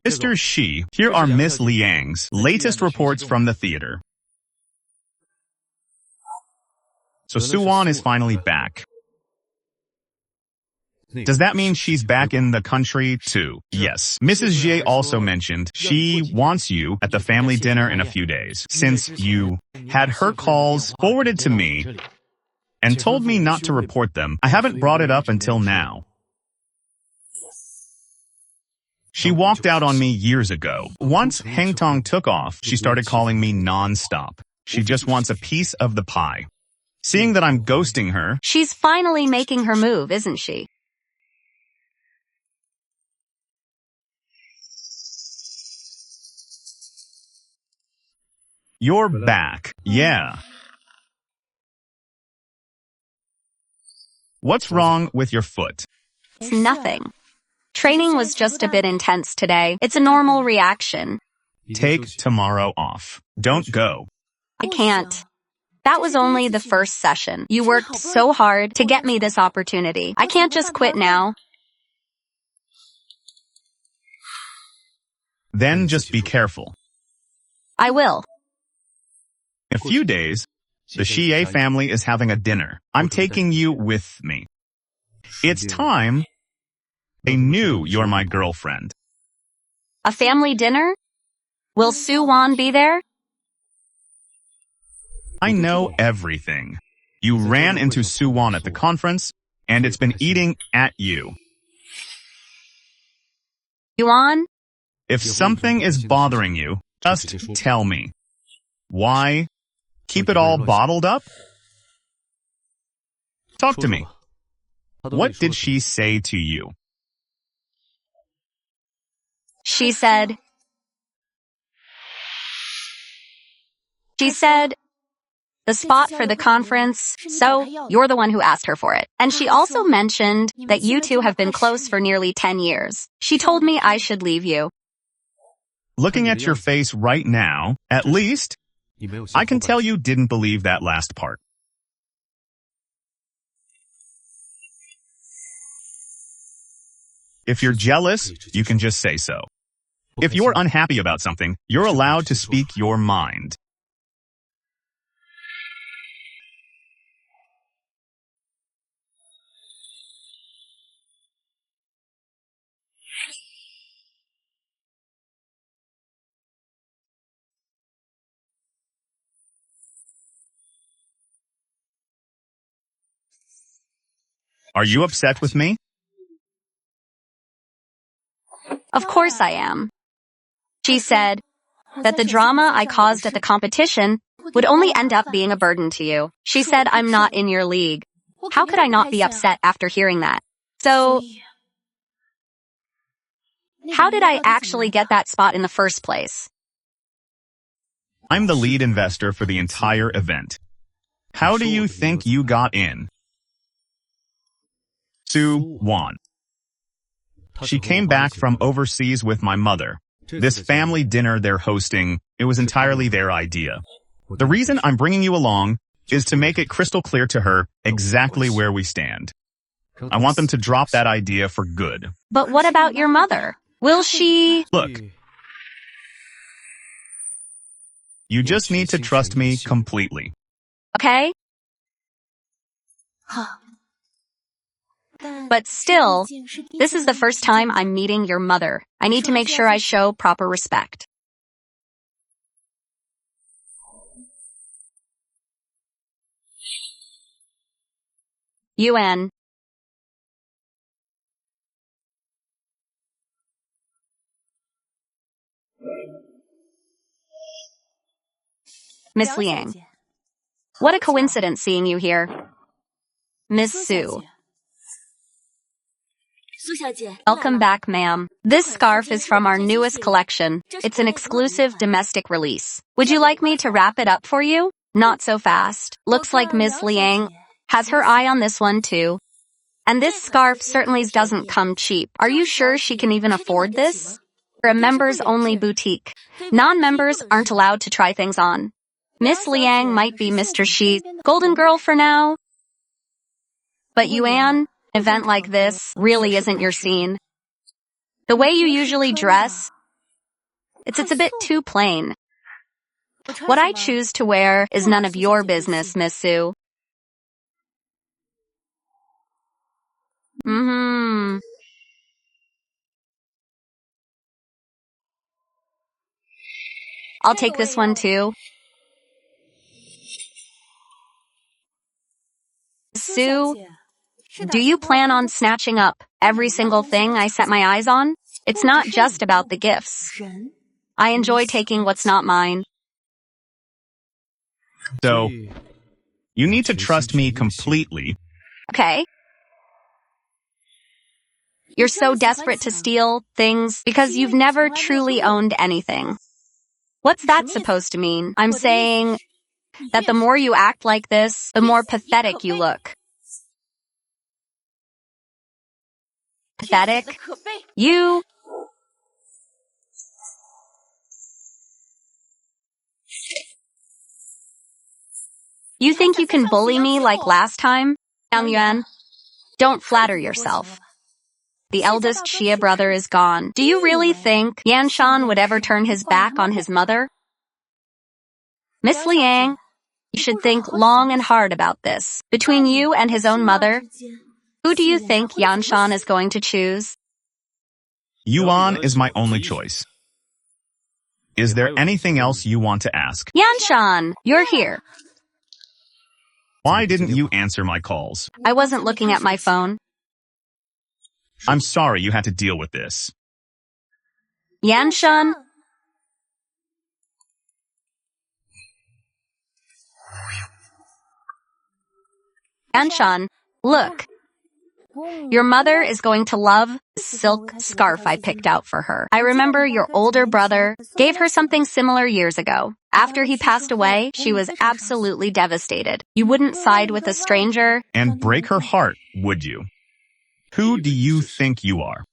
[SPEAKER 2] Mr. Shi, here are Miss Liang's latest reports from the theater. So Su Wan is finally back. Does that mean she's back in the country too? Yes. Mrs. Jie also mentioned she wants you at the family dinner in a few days. Since you had her calls forwarded to me and told me not to report them, I haven't brought it up until now. She walked out on me years ago. Once Hangtong took off, she started calling me non-stop. She just wants a piece of the pie. Seeing that I'm ghosting her,
[SPEAKER 1] She's finally making her move, isn't she?
[SPEAKER 2] you're back. Yeah. What's wrong with your foot?
[SPEAKER 1] It's nothing. Training was just a bit intense today. It's a normal reaction.
[SPEAKER 2] Take tomorrow off. Don't go.
[SPEAKER 1] I can't. That was only the first session. You worked so hard to get me this opportunity. I can't just quit now.
[SPEAKER 2] Then just be careful.
[SPEAKER 1] I will.
[SPEAKER 2] In a few days, the Xie family is having a dinner. I'm taking you with me. It's time. They knew you're my girlfriend.
[SPEAKER 1] A family dinner? Will Su Wan be there?
[SPEAKER 2] I know everything. You ran into Suwon at the conference, and it's been eating at you.
[SPEAKER 1] Yuan?
[SPEAKER 2] If something is bothering you, just tell me. Why? Keep it all bottled up? Talk to me. What did she say to you?
[SPEAKER 1] She said, the spot for the conference, so you're the one who asked her for it. And she also mentioned that you two have been close for nearly 10 years. She told me I should leave you.
[SPEAKER 2] Looking at your face right now, at least, I can tell you didn't believe that last part. If you're jealous, you can just say so. If you're unhappy about something, you're allowed to speak your mind. Are you upset with me?
[SPEAKER 1] Of course I am. She said that the drama I caused at the competition would only end up being a burden to you. She said I'm not in your league. How could I not be upset after hearing that? So, how did I actually get that spot in the first place?
[SPEAKER 2] I'm the lead investor for the entire event. How do you think you got in? Su Wan. She came back from overseas with my mother. This family dinner they're hosting, it was entirely their idea. The reason I'm bringing you along is to make it crystal clear to her exactly where we stand. I want them to drop that idea for good.
[SPEAKER 1] But what about your mother? Will she?
[SPEAKER 2] Look, you just need to trust me completely.
[SPEAKER 1] Okay? But still, this is the first time I'm meeting your mother. I need to make sure I show proper respect. Yuan. Miss Liang. What a coincidence seeing you here. Miss Su. Welcome back, ma'am. This scarf is from our newest collection. It's an exclusive domestic release. Would you like me to wrap it up for you? Not so fast. Looks like Miss Liang has her eye on this one too. And this scarf certainly doesn't come cheap. Are you sure she can even afford this? For a members-only boutique, non-members aren't allowed to try things on. Miss Liang might be Mr. Xi's golden girl for now. But Yuan, an event like this really isn't your scene. The way you usually dress, it's a bit too plain. What I choose to wear is none of your business, Miss Su. I'll take this one too. Su, do you plan on snatching up every single thing I set my eyes on? It's not just about the gifts. I enjoy taking what's not mine.
[SPEAKER 2] So, you need to trust me completely.
[SPEAKER 1] Okay? You're so desperate to steal things because you've never truly owned anything. What's that supposed to mean? I'm saying that the more you act like this, the more pathetic you look. Pathetic? You think you can bully me like last time? Yang Yuan, don't flatter yourself. The eldest Xie brother is gone. Do you really think Yan Shan would ever turn his back on his mother? Miss Liang, you should think long and hard about this. Between you and his own mother, who do you think Yan Shan is going to choose?
[SPEAKER 2] Yuan is my only choice. Is there anything else you want to ask?
[SPEAKER 1] Yan Shan, you're here.
[SPEAKER 2] Why didn't you answer my calls?
[SPEAKER 1] I wasn't looking at my phone.
[SPEAKER 2] I'm sorry you had to deal with this.
[SPEAKER 1] Yan Shan? Yan Shan, look. Your mother is going to love the silk scarf I picked out for her. I remember your older brother gave her something similar years ago. After he passed away, she was absolutely devastated. You wouldn't side with a stranger
[SPEAKER 2] And break her heart, would you? Who do you think you are?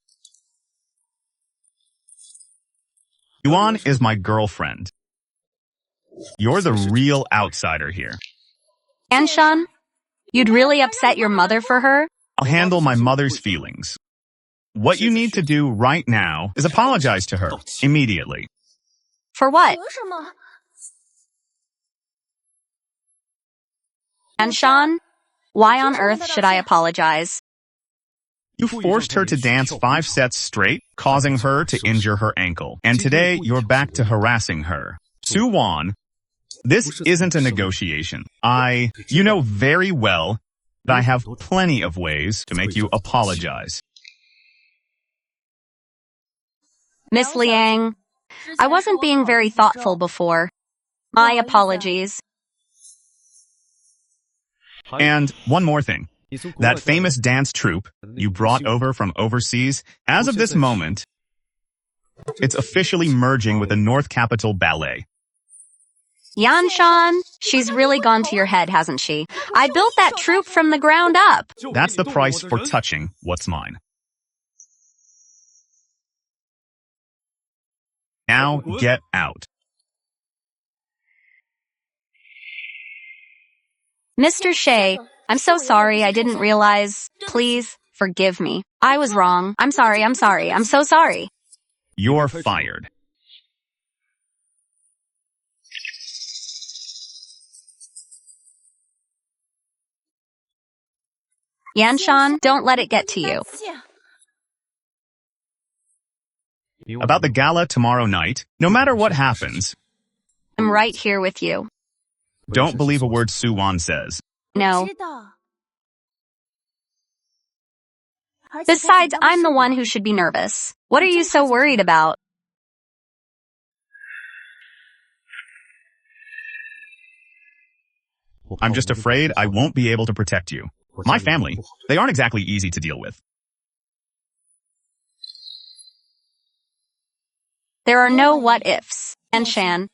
[SPEAKER 2] Yuan is my girlfriend. You're the real outsider here.
[SPEAKER 1] Yan Shan, you'd really upset your mother for her?
[SPEAKER 2] I'll handle my mother's feelings. What you need to do right now is apologize to her immediately.
[SPEAKER 1] For what? Yan Shan, why on earth should I apologize?
[SPEAKER 2] You forced her to dance 5 sets straight, causing her to injure her ankle. And today, you're back to harassing her. Su Wan, this isn't a negotiation. You know very well that I have plenty of ways to make you apologize.
[SPEAKER 1] Miss Liang, I wasn't being very thoughtful before. My apologies.
[SPEAKER 2] And one more thing. That famous dance troupe you brought over from overseas, as of this moment, it's officially merging with the North Capital Ballet.
[SPEAKER 1] Yan Shan, she's really gone to your head, hasn't she? I built that troupe from the ground up.
[SPEAKER 2] That's the price for touching what's mine. Now get out.
[SPEAKER 1] Mr. Shea, I'm so sorry, I didn't realize. Please, forgive me. I was wrong. I'm sorry, I'm so sorry.
[SPEAKER 2] You're fired.
[SPEAKER 1] Yan Shan, don't let it get to you.
[SPEAKER 2] About the gala tomorrow night, no matter what happens,
[SPEAKER 1] I'm right here with you.
[SPEAKER 2] don't believe a word Su Wan says.
[SPEAKER 1] No. Besides, I'm the one who should be nervous. What are you so worried about?
[SPEAKER 2] I'm just afraid I won't be able to protect you. My family, they aren't exactly easy to deal with.
[SPEAKER 1] There are no what-ifs. And Shan,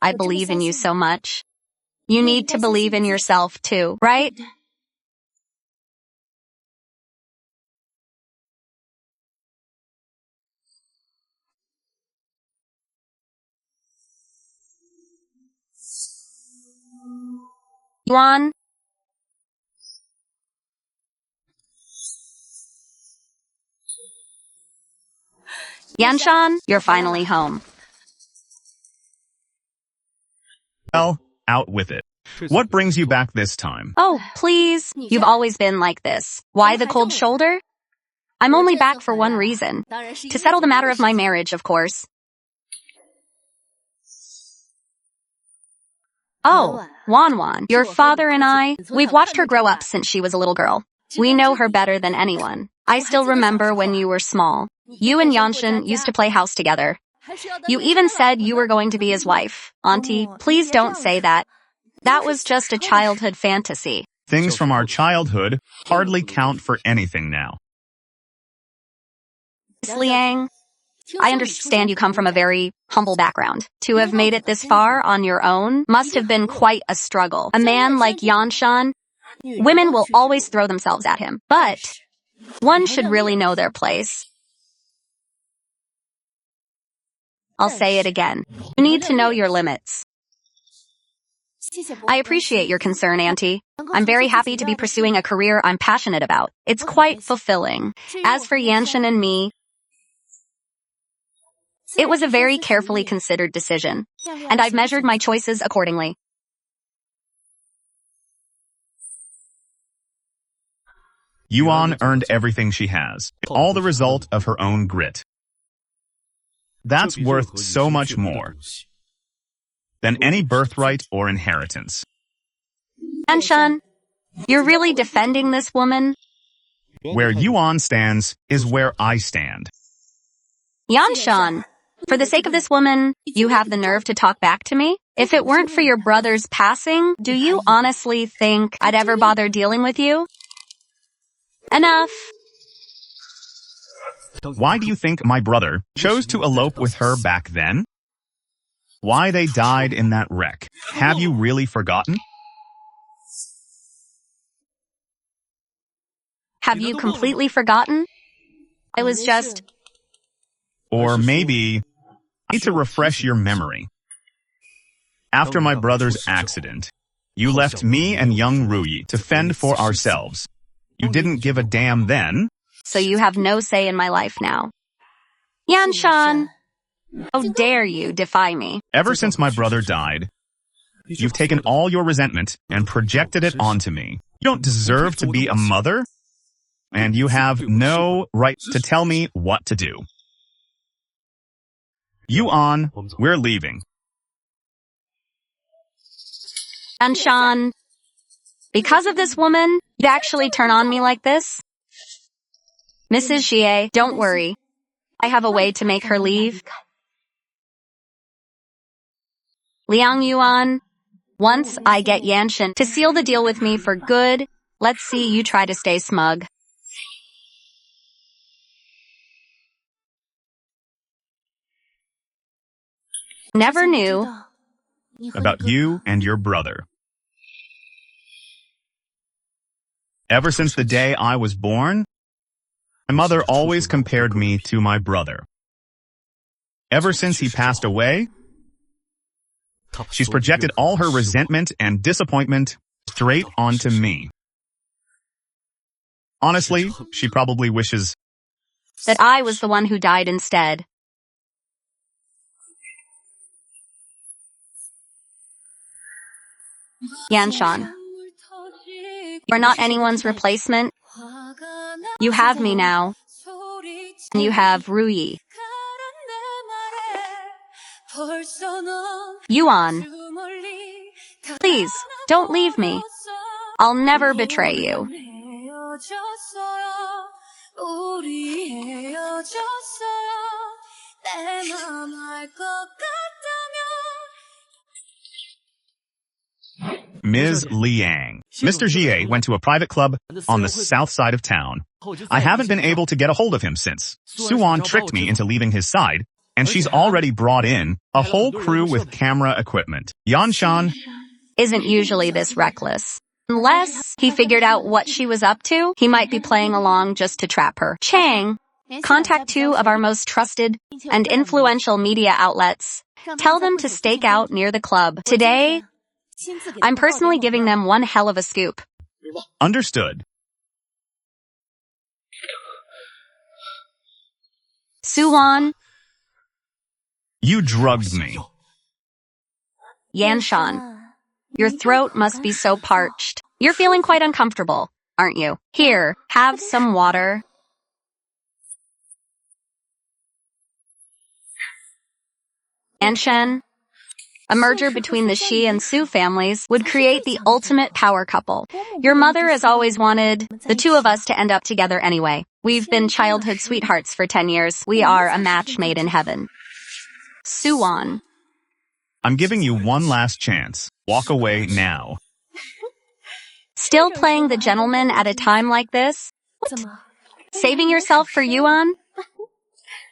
[SPEAKER 1] I believe in you so much. You need to believe in yourself too, right? Yuan? Yanshan, you're finally home.
[SPEAKER 2] Well, out with it. What brings you back this time?
[SPEAKER 1] Oh, please. You've always been like this. Why the cold shoulder? I'm only back for one reason. To settle the matter of my marriage, of course. Oh, Wan Wan, your father and I, we've watched her grow up since she was a little girl. We know her better than anyone. I still remember when you were small. You and Yanshin used to play house together. You even said you were going to be his wife. Auntie, please don't say that. That was just a childhood fantasy.
[SPEAKER 2] Things from our childhood hardly count for anything now.
[SPEAKER 1] Miss Liang, I understand you come from a very humble background. To have made it this far on your own must have been quite a struggle. A man like Yanshan, women will always throw themselves at him, but one should really know their place. I'll say it again. You need to know your limits. I appreciate your concern, Auntie. I'm very happy to be pursuing a career I'm passionate about. It's quite fulfilling. As for Yanshin and me, it was a very carefully considered decision, and I've measured my choices accordingly.
[SPEAKER 2] Yuan earned everything she has, all the result of her own grit. That's worth so much more than any birthright or inheritance.
[SPEAKER 1] Yanshan, you're really defending this woman?
[SPEAKER 2] Where Yuan stands is where I stand.
[SPEAKER 1] Yanshan, for the sake of this woman, you have the nerve to talk back to me? If it weren't for your brother's passing, do you honestly think I'd ever bother dealing with you? Enough.
[SPEAKER 2] Why do you think my brother chose to elope with her back then? Why they died in that wreck? Have you really forgotten?
[SPEAKER 1] Have you completely forgotten? I was just...
[SPEAKER 2] Or maybe I need to refresh your memory. After my brother's accident, you left me and young Ruyi to fend for ourselves. You didn't give a damn then.
[SPEAKER 1] So you have no say in my life now. Yanshan, how dare you defy me?
[SPEAKER 2] Ever since my brother died, you've taken all your resentment and projected it onto me. You don't deserve to be a mother, and you have no right to tell me what to do. Yuan, we're leaving.
[SPEAKER 1] Yanshan, because of this woman, you'd actually turn on me like this? Mrs. Xie, don't worry. I have a way to make her leave. Liang Yuan, once I get Yanshin to seal the deal with me for good, let's see you try to stay smug. Never knew
[SPEAKER 2] About you and your brother. Ever since the day I was born, my mother always compared me to my brother. Ever since he passed away, she's projected all her resentment and disappointment straight onto me. Honestly, she probably wishes
[SPEAKER 1] that I was the one who died instead. Yanshan, you're not anyone's replacement. You have me now, and you have Ruyi. Yuan, please, don't leave me. I'll never betray you.
[SPEAKER 2] Ms. Liang. Mr. Jie went to a private club on the south side of town. I haven't been able to get a hold of him since. Suan tricked me into leaving his side, and she's already brought in a whole crew with camera equipment. Yanshan
[SPEAKER 1] Isn't usually this reckless. Unless he figured out what she was up to, he might be playing along just to trap her. Chang, contact 2 of our most trusted and influential media outlets. Tell them to stake out near the club. Today, I'm personally giving them one hell of a scoop.
[SPEAKER 2] Understood.
[SPEAKER 1] Suwon,
[SPEAKER 2] You drugged me.
[SPEAKER 1] Yanshan, your throat must be so parched. You're feeling quite uncomfortable, aren't you? Here, have some water. Yanshan, A merger between the Shi and Su families would create the ultimate power couple. Your mother has always wanted the two of us to end up together anyway. We've been childhood sweethearts for 10 years. We are a match made in heaven. Suwon.
[SPEAKER 2] I'm giving you one last chance. Walk away now.
[SPEAKER 1] Still playing the gentleman at a time like this? What? Saving yourself for Yuan?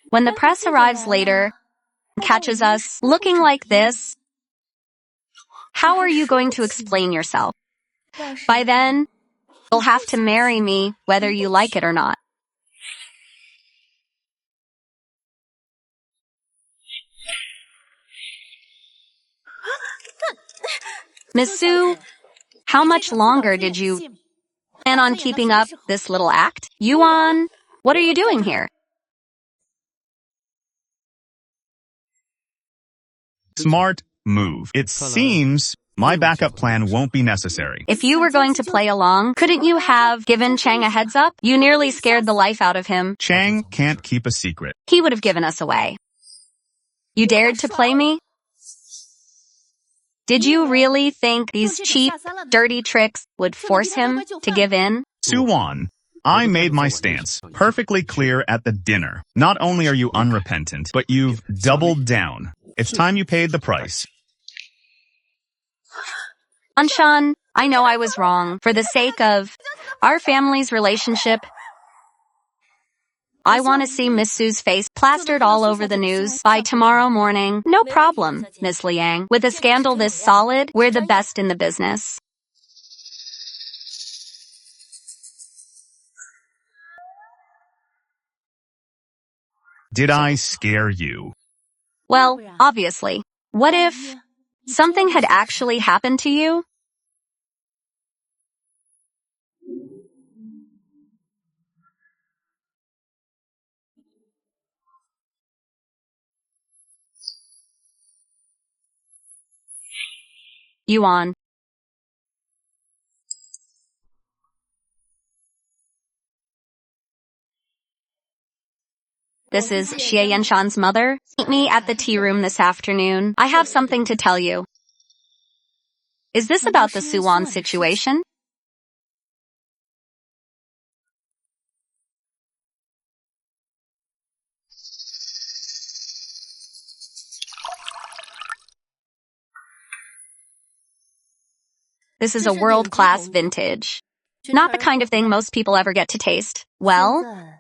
[SPEAKER 1] When the press arrives later and catches us looking like this, how are you going to explain yourself? By then, you'll have to marry me whether you like it or not. Miss Su, how much longer did you plan on keeping up this little act? Yuan, what are you doing here?
[SPEAKER 2] Smart move. It seems my backup plan won't be necessary.
[SPEAKER 1] If you were going to play along, couldn't you have given Chang a heads up? You nearly scared the life out of him.
[SPEAKER 2] Chang can't keep a secret.
[SPEAKER 1] He would have given us away. You dared to play me? Did you really think these cheap, dirty tricks would force him to give in?
[SPEAKER 2] Suwon, I made my stance perfectly clear at the dinner. Not only are you unrepentant, but you've doubled down. It's time you paid the price.
[SPEAKER 1] Anshan, I know I was wrong. For the sake of our family's relationship, I want to see Miss Su's face plastered all over the news by tomorrow morning. No problem, Miss Liang. With a scandal this solid, we're the best in the business.
[SPEAKER 2] Did I scare you?
[SPEAKER 1] Well, obviously. What if something had actually happened to you? Yuan. This is Xie Yanshan's mother. Meet me at the tea room this afternoon. I have something to tell you. Is this about the Suwon situation? This is a world-class vintage. Not the kind of thing most people ever get to taste. Well,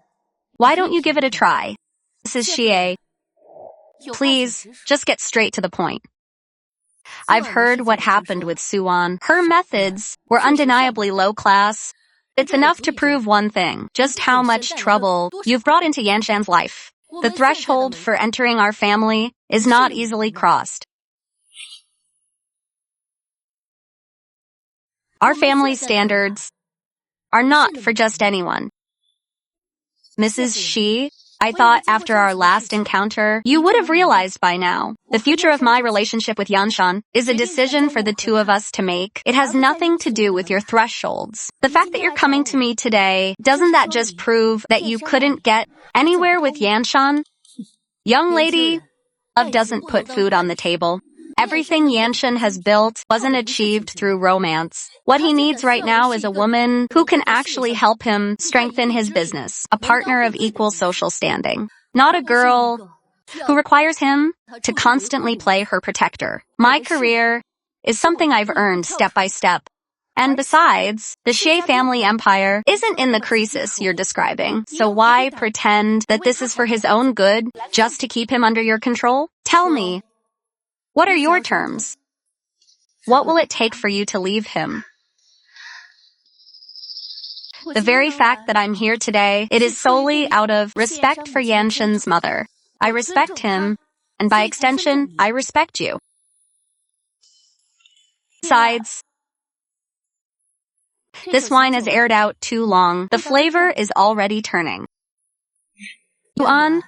[SPEAKER 1] why don't you give it a try? This is Xie. Please, just get straight to the point. I've heard what happened with Suwon. Her methods were undeniably low class. It's enough to prove one thing, just how much trouble you've brought into Yanshan's life. The threshold for entering our family is not easily crossed. Our family standards are not for just anyone. Mrs. Shi, I thought after our last encounter, you would have realized by now. The future of my relationship with Yanshan is a decision for the two of us to make. It has nothing to do with your thresholds. The fact that you're coming to me today, doesn't that just prove that you couldn't get anywhere with Yanshan? Young lady, love doesn't put food on the table. Everything Yanshan has built wasn't achieved through romance. What he needs right now is a woman who can actually help him strengthen his business, a partner of equal social standing, not a girl who requires him to constantly play her protector. My career is something I've earned step by step. And besides, the Xie family empire isn't in the crisis you're describing. So why pretend that this is for his own good just to keep him under your control? Tell me. What are your terms? What will it take for you to leave him? The very fact that I'm here today, it is solely out of respect for Yanshan's mother. I respect him, and by extension, I respect you. Besides, this wine has aired out too long. The flavor is already turning. Yuan,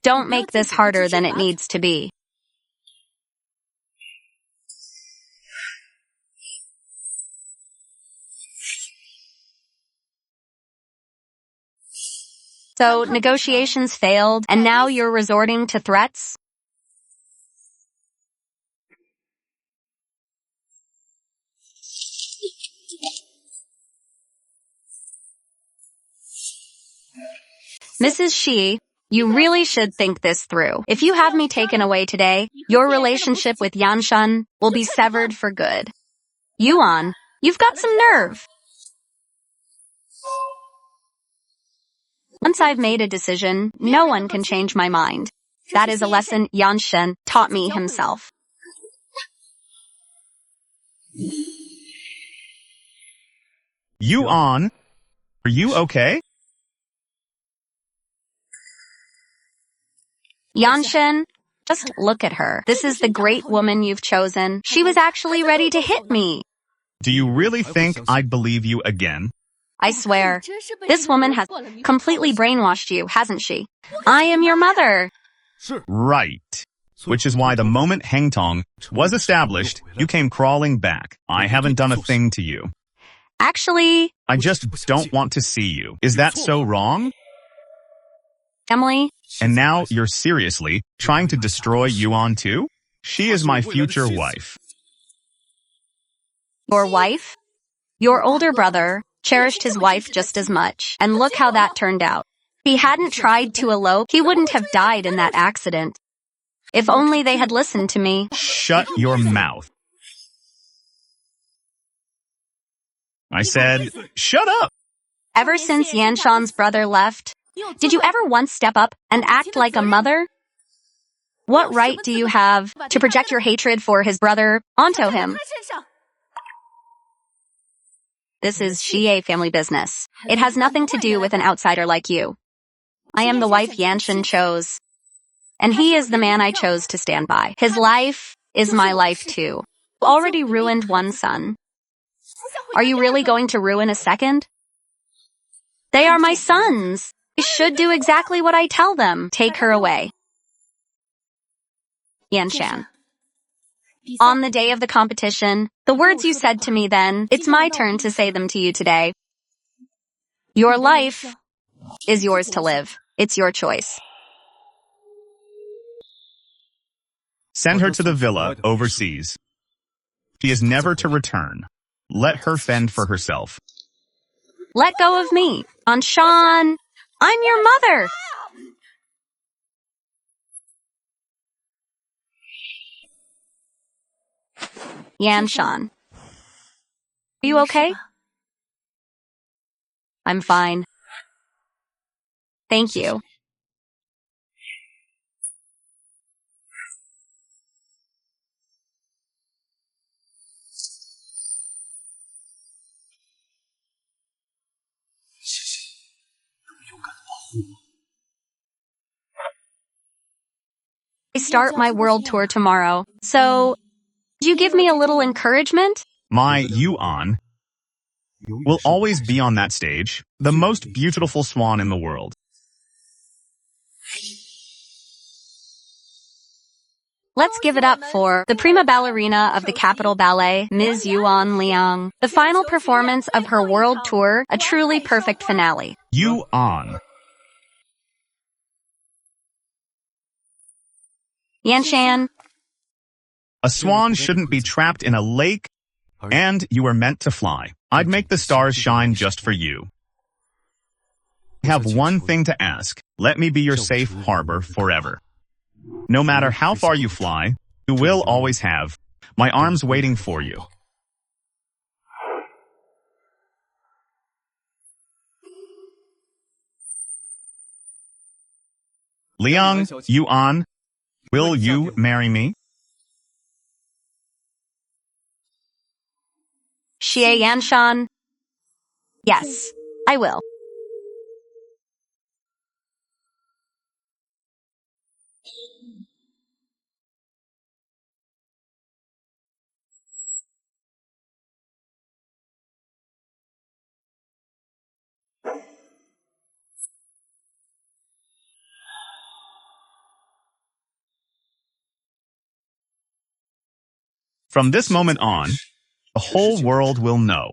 [SPEAKER 1] don't make this harder than it needs to be. So negotiations failed, and now you're resorting to threats? Mrs. Shi, you really should think this through. If you have me taken away today, your relationship with Yanshan will be severed for good. Yuan, you've got some nerve. Once I've made a decision, no one can change my mind. That is a lesson Yanshan taught me himself.
[SPEAKER 2] Yuan, are you okay?
[SPEAKER 1] Yanshan, just look at her. This is the great woman you've chosen. She was actually ready to hit me.
[SPEAKER 2] Do you really think I'd believe you again?
[SPEAKER 1] I swear, this woman has completely brainwashed you, hasn't she? I am your mother.
[SPEAKER 2] Right. Which is why the moment Hengtong was established, you came crawling back. I haven't done a thing to you.
[SPEAKER 1] Actually,
[SPEAKER 2] I just don't want to see you. Is that so wrong?
[SPEAKER 1] Emily,
[SPEAKER 2] And now you're seriously trying to destroy Yuan too? She is my future wife.
[SPEAKER 1] your wife? Your older brother cherished his wife just as much, and look how that turned out. If he hadn't tried to elope, he wouldn't have died in that accident. If only they had listened to me.
[SPEAKER 2] Shut your mouth. I said, shut up.
[SPEAKER 1] Ever since Yanshan's brother left, did you ever once step up and act like a mother? What right do you have to project your hatred for his brother onto him? This is Xie family business. It has nothing to do with an outsider like you. I am the wife Yanshan chose, and he is the man I chose to stand by. His life is my life too. You already ruined one son. Are you really going to ruin a second? They are my sons. I should do exactly what I tell them. Take her away. Yanshan. On the day of the competition, the words you said to me then, it's my turn to say them to you today. Your life is yours to live. It's your choice.
[SPEAKER 2] Send her to the villa overseas. She is never to return. Let her fend for herself.
[SPEAKER 1] Let go of me. Anshan, I'm your mother. Yanshan. Are you okay? I'm fine. Thank you. I start my world tour tomorrow, so do you give me a little encouragement?
[SPEAKER 2] My Yuan will always be on that stage, the most beautiful swan in the world.
[SPEAKER 1] Let's give it up for the prima ballerina of the capital ballet, Ms. Yuan Liang. The final performance of her world tour, a truly perfect finale.
[SPEAKER 2] Yuan.
[SPEAKER 1] Yanshan,
[SPEAKER 2] A swan shouldn't be trapped in a lake, and you were meant to fly. I'd make the stars shine just for you. I have one thing to ask. Let me be your safe harbor forever. No matter how far you fly, you will always have my arms waiting for you. Liang, Yuan, will you marry me?
[SPEAKER 1] Xie Yanshan. Yes, I will.
[SPEAKER 2] From this moment on, the whole world will know.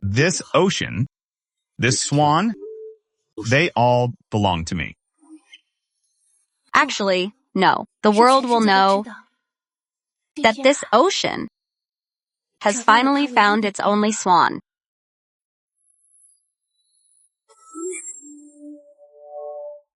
[SPEAKER 2] This ocean, this swan, they all belong to me.
[SPEAKER 1] Actually, no. The world will know that this ocean has finally found its only swan.